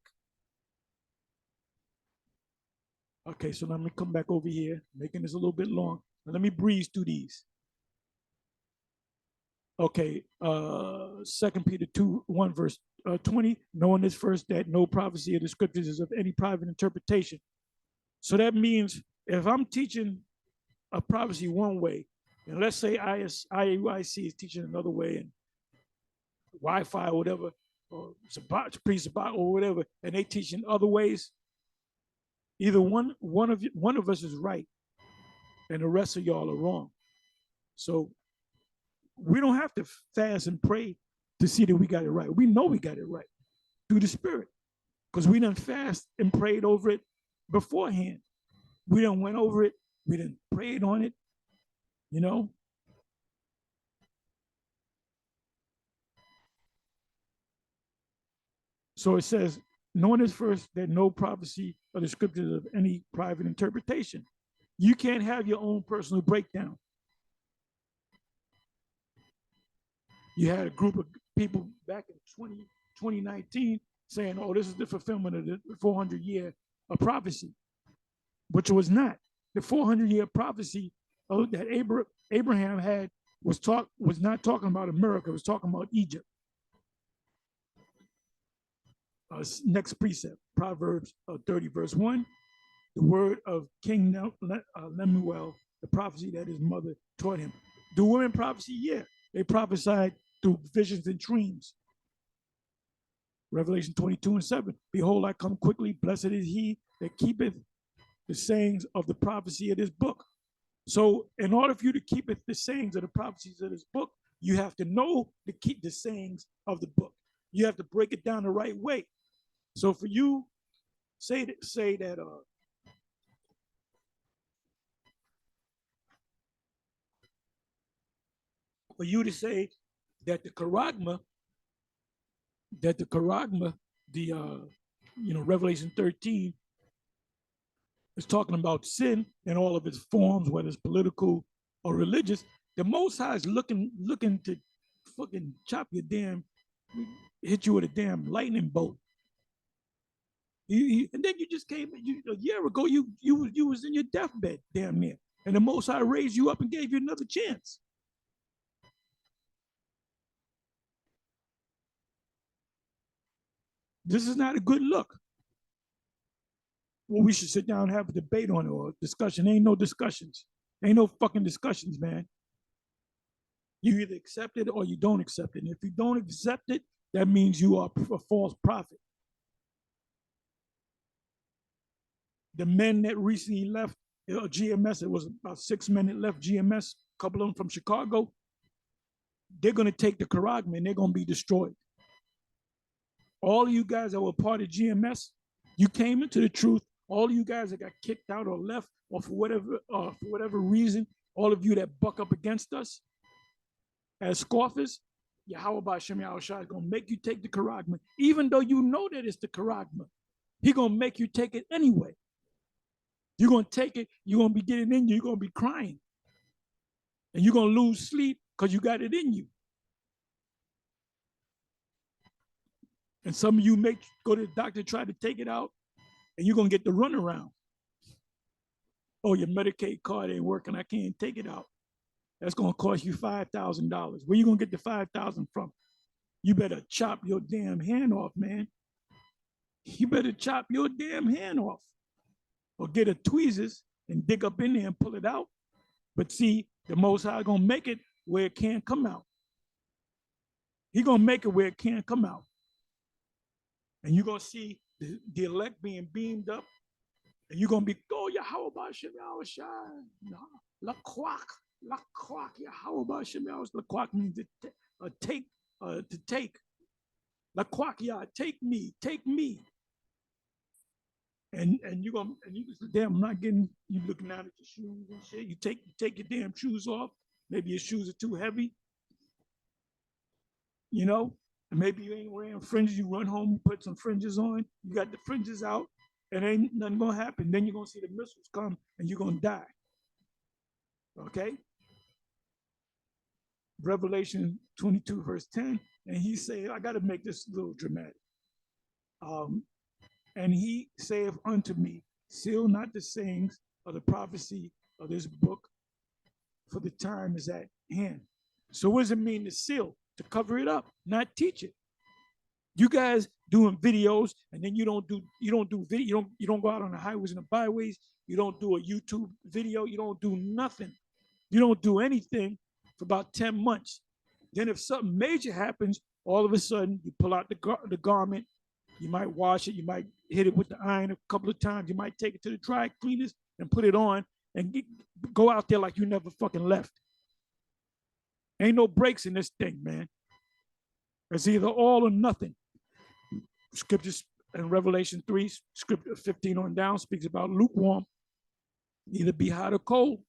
Okay, so let me come back over here, making this a little bit long. Now let me breeze through these. Okay, 2 Peter 2, 1 verse 20, knowing this first that no prophecy of the scriptures is of any private interpretation. So that means if I'm teaching a prophecy one way, and let's say IUIC is teaching another way, and Wi-Fi or whatever, or Sabbat, pre-Sabbat or whatever, and they teaching other ways, either one of us is right, and the rest of y'all are wrong. So we don't have to fast and pray to see that we got it right. We know we got it right through the Spirit, because we done fast and prayed over it beforehand. We done went over it. We done prayed on it, you know. So it says, knowing this first that no prophecy of the scriptures of any private interpretation. You can't have your own personal breakdown. You had a group of people back in 2019 saying, oh, this is the fulfillment of the 400-year of prophecy, which was not. The 400-year prophecy that Abraham had was not talking about America, it was talking about Egypt. Next precept, Proverbs 30, verse 1. The word of King Lemuel, the prophecy that his mother taught him. Do women prophesy? Yeah. They prophesied through visions and dreams. Revelation 22:7. Behold, I come quickly. Blessed is he that keepeth the sayings of the prophecy of this book. So in order for you to keep the sayings of the prophecies of this book, you have to know to keep the sayings of the book. You have to break it down the right way. So for you, say that for you to say that the Charagma, Revelation 13 is talking about sin in all of its forms, whether it's political or religious. The Most High is looking to fucking hit you with a damn lightning bolt. And then you just came a year ago. You was in your deathbed, damn near, and the Most High raised you up and gave you another chance. This is not a good look. Well, we should sit down and have a debate on it or a discussion. Ain't no discussions. Ain't no fucking discussions, man. You either accept it or you don't accept it. And if you don't accept it, that means you are a false prophet. The men that recently left GMS, it was about 6 men that left GMS, a couple of them from Chicago. They're going to take the Charagma and they're going to be destroyed. All of you guys that were part of GMS, you came into the truth. All of you guys that got kicked out or left, or for whatever reason, all of you that buck up against us as scoffers, Yahweh Shem Yahushua is going to make you take the Charagma, even though you know that it's the Charagma. He's going to make you take it anyway. You're going to take it. You're going to be getting in you. You're going to be crying. And you're going to lose sleep because you got it in you. And some of you may go to the doctor, try to take it out, and you're going to get the runaround. Oh, your Medicaid card ain't working. I can't take it out. That's going to cost you $5,000. Where you going to get the $5,000 from? You better chop your damn hand off, man. You better chop your damn hand off. Or get a tweezers and dig up in there and pull it out. But see, the Most High going to make it where it can't come out. He going to make it where it can't come out. And you're going to see the elect being beamed up. And you're going to be, oh, Yahweh Shem Yahushua. La Kwak, Yahweh Shem Yahushua. La Kwak means to take. La Kwak, yeah, take me. And you say, damn, I'm not getting, you looking down at your shoes and shit. You take your damn shoes off. Maybe your shoes are too heavy. You know, and maybe you ain't wearing fringes. You run home, put some fringes on. You got the fringes out, and ain't nothing gonna happen. Then you're gonna see the missiles come, and you're gonna die. Okay. Revelation 22, verse 10, and he said, I got to make this a little dramatic. And he saith unto me, seal not the sayings of the prophecy of this book, for the time is at hand. So what does it mean to seal? To cover it up, not teach it. You guys doing videos, and then you don't do video. You don't go out on the highways and the byways. You don't do a YouTube video. You don't do nothing. You don't do anything for about 10 months. Then if something major happens, all of a sudden you pull out the garment. You might wash it. You might hit it with the iron a couple of times. You might take it to the dry cleaners and put it on and go out there like you never fucking left. Ain't no breaks in this thing, man. It's either all or nothing. Scriptures in Revelation 3, scripture 15 on down speaks about lukewarm. Either be hot or cold.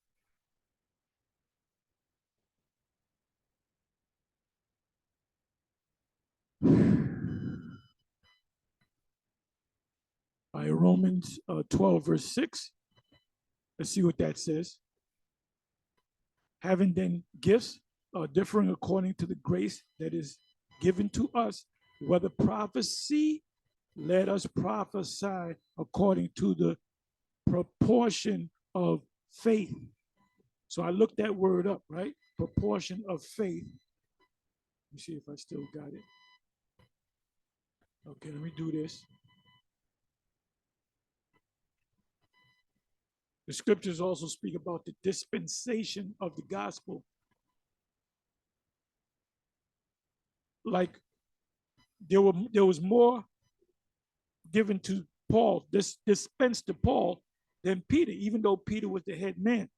By Romans 12, verse 6. Let's see what that says. Having then gifts differing according to the grace that is given to us, whether prophecy, let us prophesy according to the proportion of faith. So I looked that word up, right? Proportion of faith. Let me see if I still got it. Okay, let me do this. The scriptures also speak about the dispensation of the gospel. Like there was more given to Paul, dispensed to Paul than Peter, even though Peter was the head man.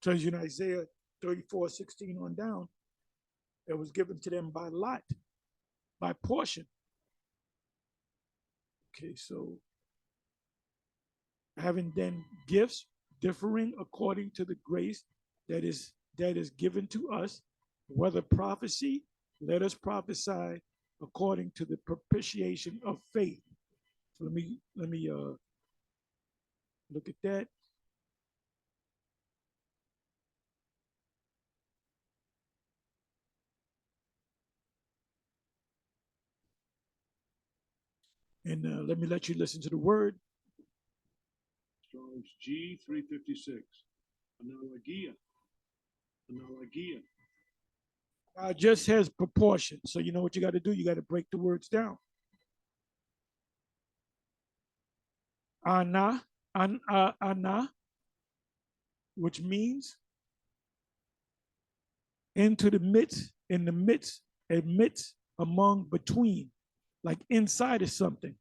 Tells you in Isaiah 34:16 on down, it was given to them by lot, by portion. Okay, so having then gifts differing according to the grace that is given to us, whether prophecy, let us prophesy according to the propitiation of faith. So let me look at that. And let me let you listen to the word. Strong's G 356. Analogia. Analogia. It just has proportion. So you know what you got to do? You got to break the words down. Ana, ana, which means into the midst, in the midst, amidst, among, between, like inside of something.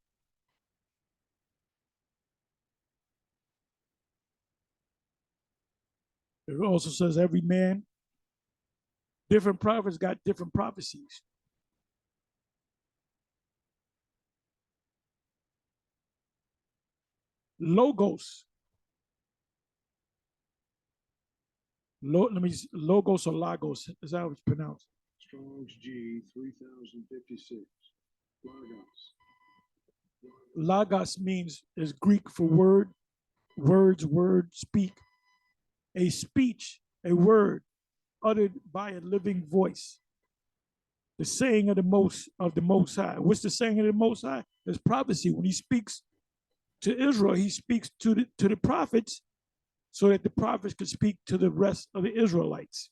It also says every man, different prophets got different prophecies. Logos. Logos or Lagos is how it's pronounced. Strong's G 3056. Logos. Logos means is Greek for word, words, word, speak. A speech, a word uttered by a living voice. The saying of the Most High. What's the saying of the Most High? There's prophecy. When he speaks to Israel, he speaks to the prophets so that the prophets could speak to the rest of the Israelites.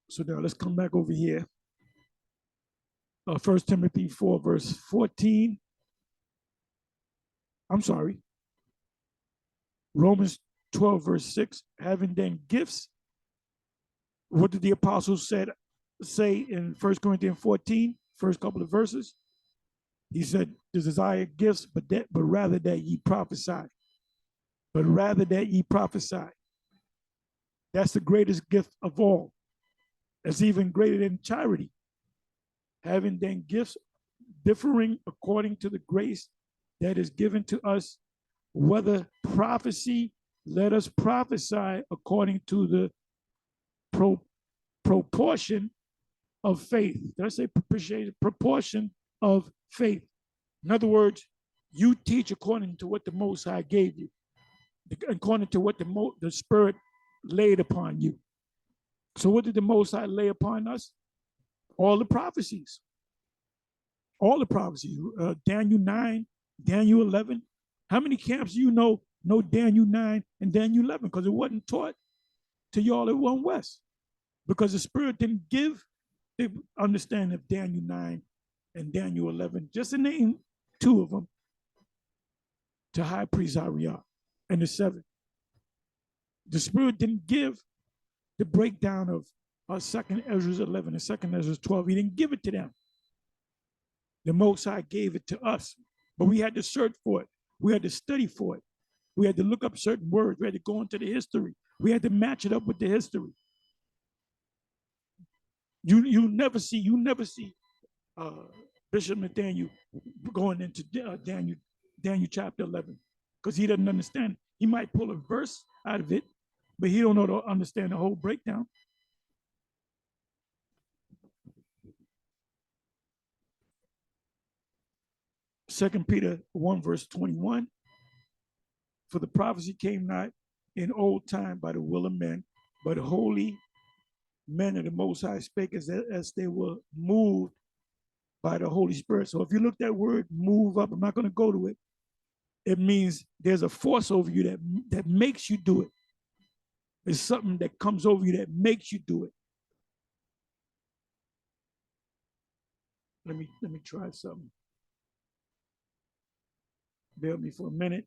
So now let's come back over here. 1 Timothy 4, verse 14. I'm sorry. Romans 12, verse 6. Having then gifts. What did the apostles say in 1 Corinthians 14, first couple of verses? He said, the desire gifts, but rather that ye prophesy. But rather that ye prophesy. That's the greatest gift of all. It's even greater than charity. Having then gifts differing according to the grace that is given to us, whether prophecy, let us prophesy according to the proportion of faith. Did I say proportion of faith? In other words, you teach according to what the Most High gave you, according to what the Spirit laid upon you. So what did the Most High lay upon us? All the prophecies. All the prophecies. Daniel 9, Daniel 11. How many camps do you know no Daniel 9 and Daniel 11 because it wasn't taught to y'all at One West because the Spirit didn't give the understanding of Daniel 9 and Daniel 11, just to name two of them, to High Priest Ariel and the seven. The Spirit didn't give the breakdown of 2nd Ezra 11 and 2nd Ezra 12. He didn't give it to them. The Most High gave it to us, but we had to search for it. We had to study for it. We had to look up certain words. We had to go into the history. We had to match it up with the history. You never see Bishop Nathaniel going into Daniel chapter 11 because he doesn't understand. He might pull a verse out of it, but he don't know to understand the whole breakdown. Second Peter 1 verse 21. For the prophecy came not in old time by the will of men, but holy men of the Most High spake as they were moved by the Holy Spirit. So if you look that word move up, I'm not going to go to it. It means there's a force over you that makes you do it. It's something that comes over you that makes you do it. Let me try something. Bear with me for a minute.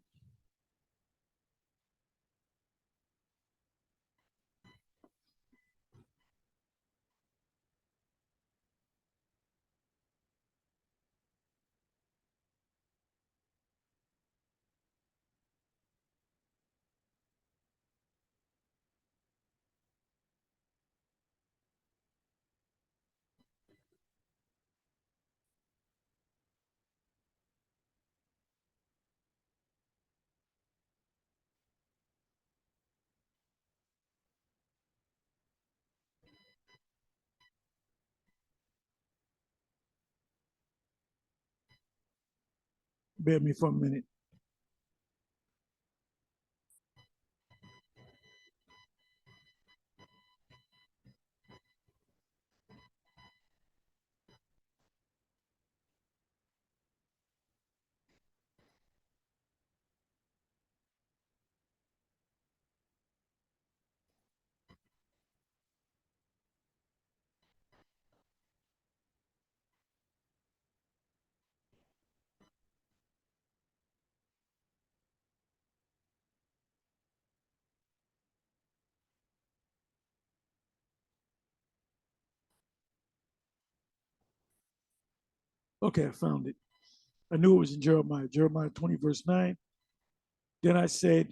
Bear with me for a minute. Okay, I found it. I knew it was in Jeremiah 20, verse 9. Then I said,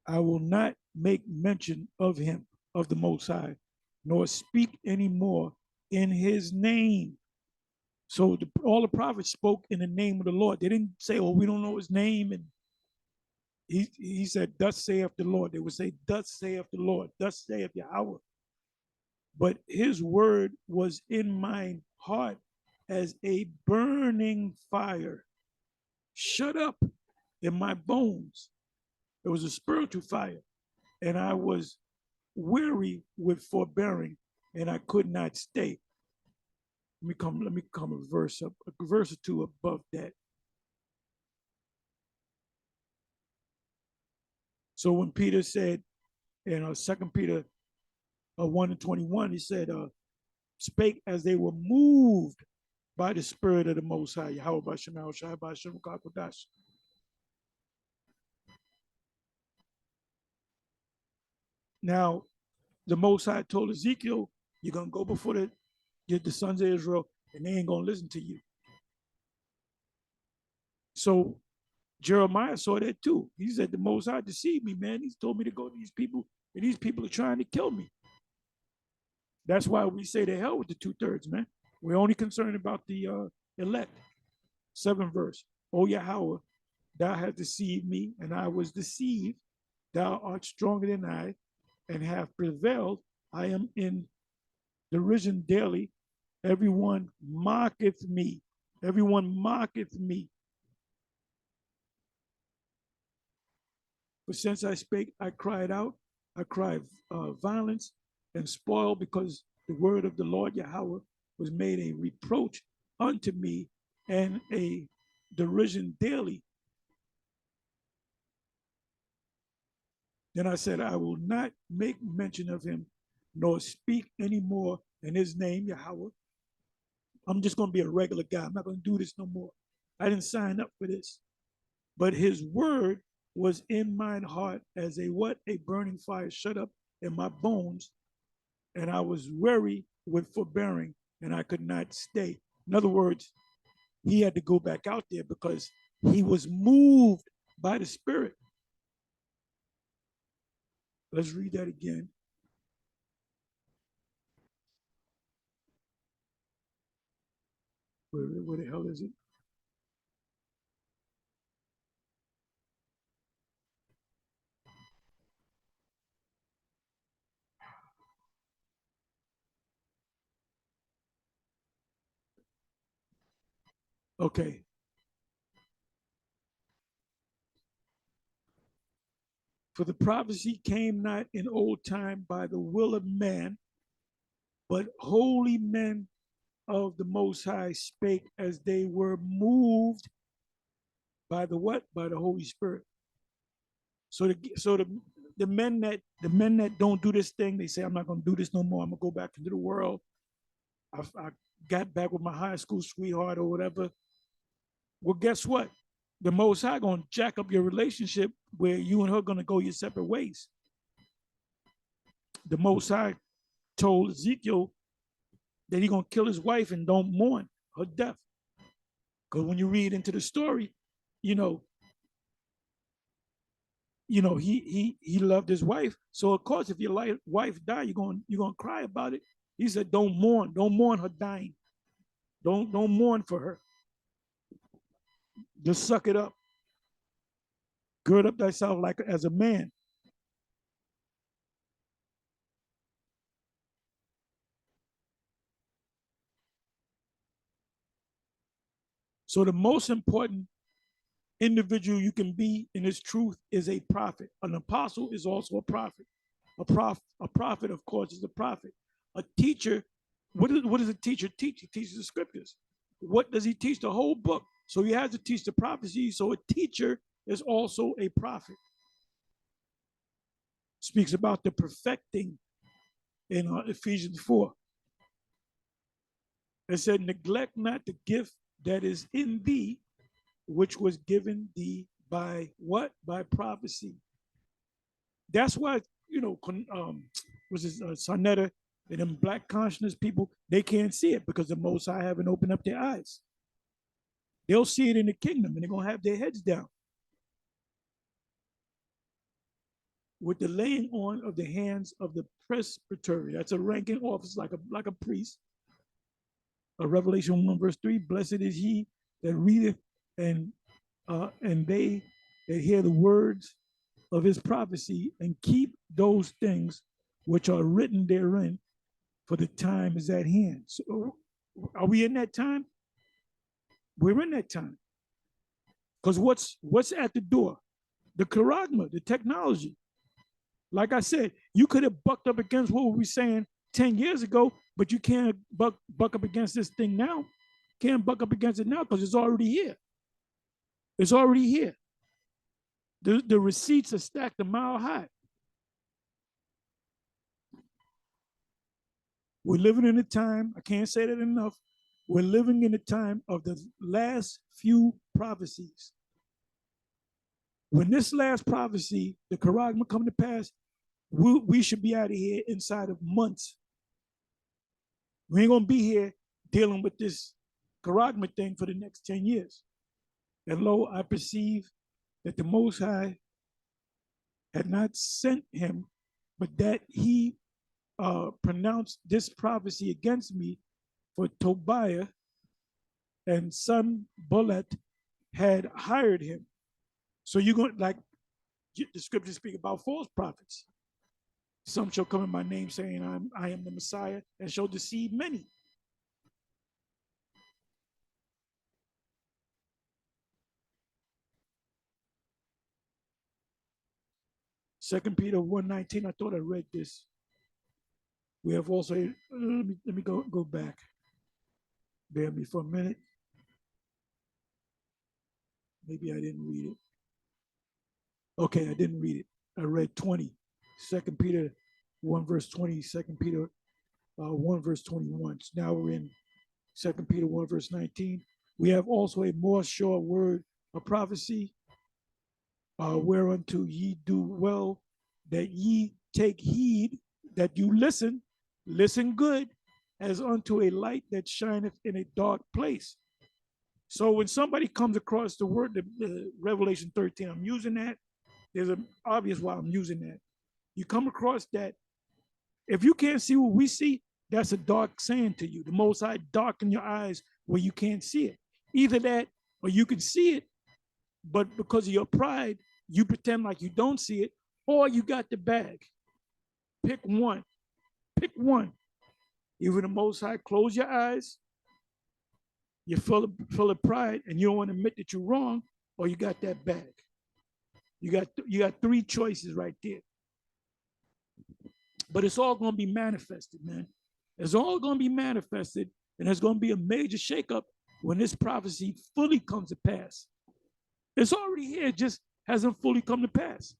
I will not make mention of him, of the Most High, nor speak anymore in his name. So all the prophets spoke in the name of the Lord. They didn't say, oh, we don't know his name. And he said, thus saith the Lord. They would say, thus saith the Lord, thus saith Yahweh. But his word was in my heart as a burning fire, shut up in my bones. It was a spiritual fire. And I was weary with forbearing, and I could not stay. Let me come a verse or two above that. So when Peter said in 2 Peter 1 and 21, he said, spake as they were moved by the Spirit of the Most High. Now, the Most High told Ezekiel, you're going to go before the sons of Israel, and they ain't going to listen to you. So Jeremiah saw that too. He said, the Most High deceived me, man. He's told me to go to these people, and these people are trying to kill me. That's why we say to hell with the 2/3, man. We're only concerned about the elect. 7th verse. O Yahweh, thou hast deceived me, and I was deceived. Thou art stronger than I, and have prevailed. I am in derision daily. Everyone mocketh me. Everyone mocketh me. But since I spake, I cried out. I cried violence and spoil, because the word of the Lord Yahweh was made a reproach unto me and a derision daily. Then I said, I will not make mention of him, nor speak anymore in his name, Yahweh. I'm just going to be a regular guy. I'm not going to do this no more. I didn't sign up for this. But his word was in mine heart as a what? A burning fire shut up in my bones. And I was weary with forbearing, and I could not stay. In other words, he had to go back out there because he was moved by the Spirit. Let's read that again. Where the hell is it? Okay. For the prophecy came not in old time by the will of man, but holy men of the Most High spake as they were moved by the what? By the Holy Spirit. So the men that don't do this thing, they say, I'm not going to do this no more. I'm going to go back into the world. I got back with my high school sweetheart or whatever. Well, guess what? The Most High going to jack up your relationship where you and her going to go your separate ways. The Most High told Ezekiel that he going to kill his wife and don't mourn her death. Because when you read into the story, you know, he loved his wife. So of course, if your wife die, you're gonna cry about it. He said, don't mourn her dying. Don't mourn for her. Just suck it up. Gird up thyself like as a man. So the most important individual you can be in this truth is a prophet. An apostle is also a prophet. A prophet, of course, is a prophet. A teacher, what does a teacher teach? He teaches the scriptures. What does he teach? The whole book. So he has to teach the prophecy. So a teacher is also a prophet. Speaks about the perfecting in Ephesians 4. It said, neglect not the gift that is in thee, which was given thee by what? By prophecy. That's why, was this Sonetta and them black consciousness people, they can't see it because the Most High haven't opened up their eyes. They'll see it in the kingdom and they're going to have their heads down. With the laying on of the hands of the presbytery, that's a ranking office like a priest. Revelation 1 verse 3, blessed is he that readeth and they that hear the words of his prophecy and keep those things which are written therein, for the time is at hand. So are we in that time? We're in that time. Because what's at the door? The charagma, the technology. Like I said, you could have bucked up against what we were saying 10 years ago, but you can't buck up against this thing now. Can't buck up against it now because it's already here. It's already here. The receipts are stacked a mile high. We're living in a time, I can't say that enough, we're living in a time of the last few prophecies. When this last prophecy, the charagma, come to pass, we should be out of here inside of months. We ain't gonna be here dealing with this charagma thing for the next 10 years. And lo, I perceive that the Most High had not sent him, but that he pronounced this prophecy against me, for Tobiah and Sanballat had hired him. So you're going, like the scriptures speak about false prophets. Some shall come in my name saying I am the Messiah, and shall deceive many. Second Peter 1:19. I thought I read this. We have also, let me go back. Bear me for a minute. Maybe I didn't read it. Okay, I didn't read it. I read 20. 2 Peter 1 verse 20, 2 Peter 1 verse 21. So now we're in 2 Peter 1 verse 19. We have also a more sure word of prophecy, whereunto ye do well that ye take heed, that you listen good, as unto a light that shineth in a dark place. So when somebody comes across the word, the Revelation 13, I'm using that. There's an obvious why I'm using that. You come across that, if you can't see what we see, that's a dark saying to you. The Most High darken your eyes where you can't see it. Either that, or you can see it, but because of your pride, you pretend like you don't see it, or you got the bag. Pick one. Pick one. Either the Most High close your eyes, you're full of pride, and you don't want to admit that you're wrong, or you got that bag. You got three choices right there. But it's all going to be manifested, man. It's all going to be manifested, and there's going to be a major shakeup when this prophecy fully comes to pass. It's already here, it just hasn't fully come to pass.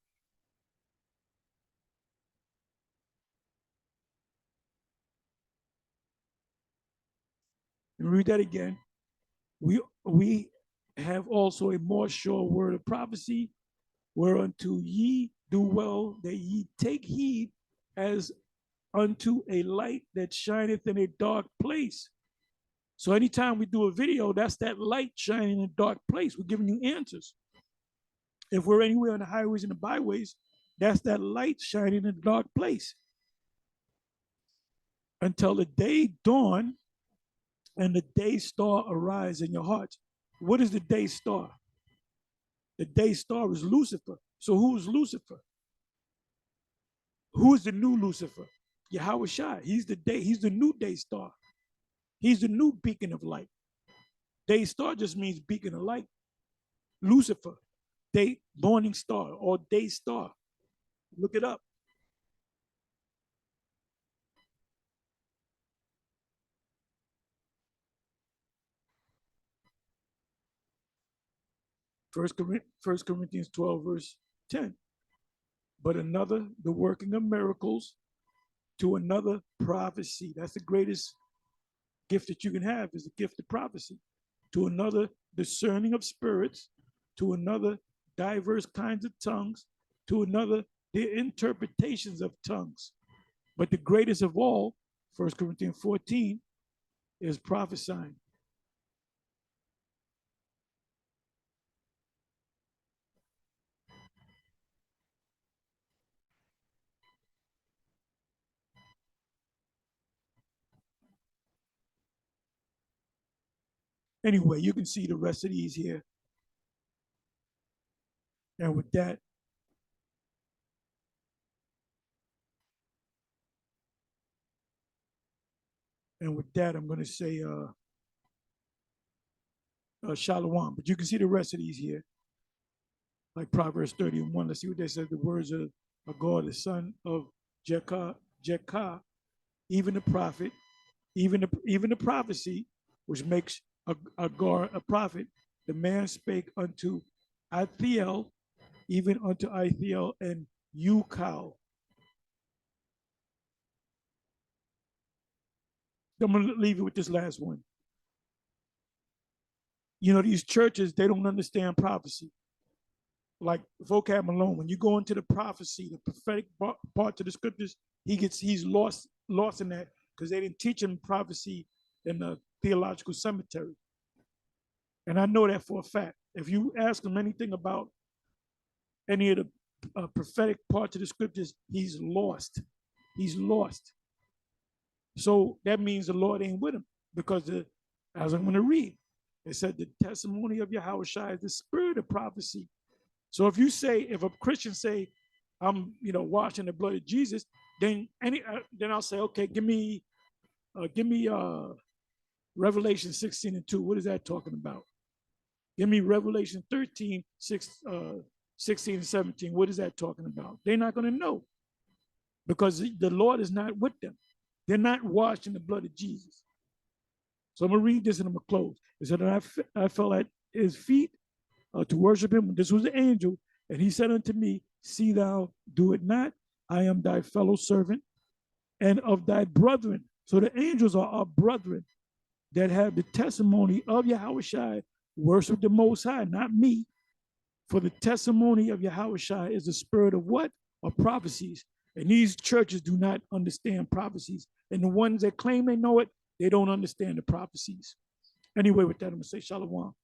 And read that again. We have also a more sure word of prophecy, whereunto ye do well that ye take heed, as unto a light that shineth in a dark place. So anytime we do a video, that's that light shining in a dark place. We're giving you answers. If we're anywhere on the highways and the byways, that's that light shining in a dark place. Until the day dawn and the day star arise in your hearts. What is the day star? The day star is Lucifer. So who is Lucifer? Who is the new Lucifer? Yahweh Shai. He's the new day star. He's the new beacon of light. Day star just means beacon of light. Lucifer, day morning star or day star. Look it up. First Corinthians 12, verse 10. But another, the working of miracles, to another, prophecy. That's the greatest gift that you can have, is the gift of prophecy. To another, discerning of spirits. To another, diverse kinds of tongues. To another, the interpretations of tongues. But the greatest of all, 1 Corinthians 14, is prophesying. Anyway, you can see the rest of these here. And with that, I'm going to say shalom. But you can see the rest of these here, like Proverbs 31. Let's see what they said. The words of God, the son of Jekah, even the prophet, even the prophecy, which makes Agar a prophet. The man spake unto Ithiel, even unto Ithiel and Ucal. I'm going to leave you with this last one. You know, these churches, they don't understand prophecy. Like vocab alone, when you go into the prophecy, the prophetic part of the scriptures, he's lost in that because they didn't teach him prophecy in the theological cemetery. And I know that for a fact. If you ask him anything about any of the prophetic parts of the scriptures, he's lost. He's lost. So that means the Lord ain't with him, because as I'm going to read, it said the testimony of Yahweh Shai is the spirit of prophecy. So if a Christian say, I'm, washing the blood of Jesus, then I'll say, okay, give me Revelation 16:2. What is that talking about? Give me Revelation 13, 16 and 17. What is that talking about? They're not going to know, because the Lord is not with them. They're not washed in the blood of Jesus. So I'm going to read this and I'm going to close. It said, I fell at his feet to worship him. This was the angel. And he said unto me, See thou do it not. I am thy fellow servant and of thy brethren. So the angels are our brethren that have the testimony of Yahushua, worship the Most High, not me. For the testimony of Yahushua is the spirit of what? Of prophecies. And these churches do not understand prophecies. And the ones that claim they know it, they don't understand the prophecies. Anyway, with that, I'm going to say shalom.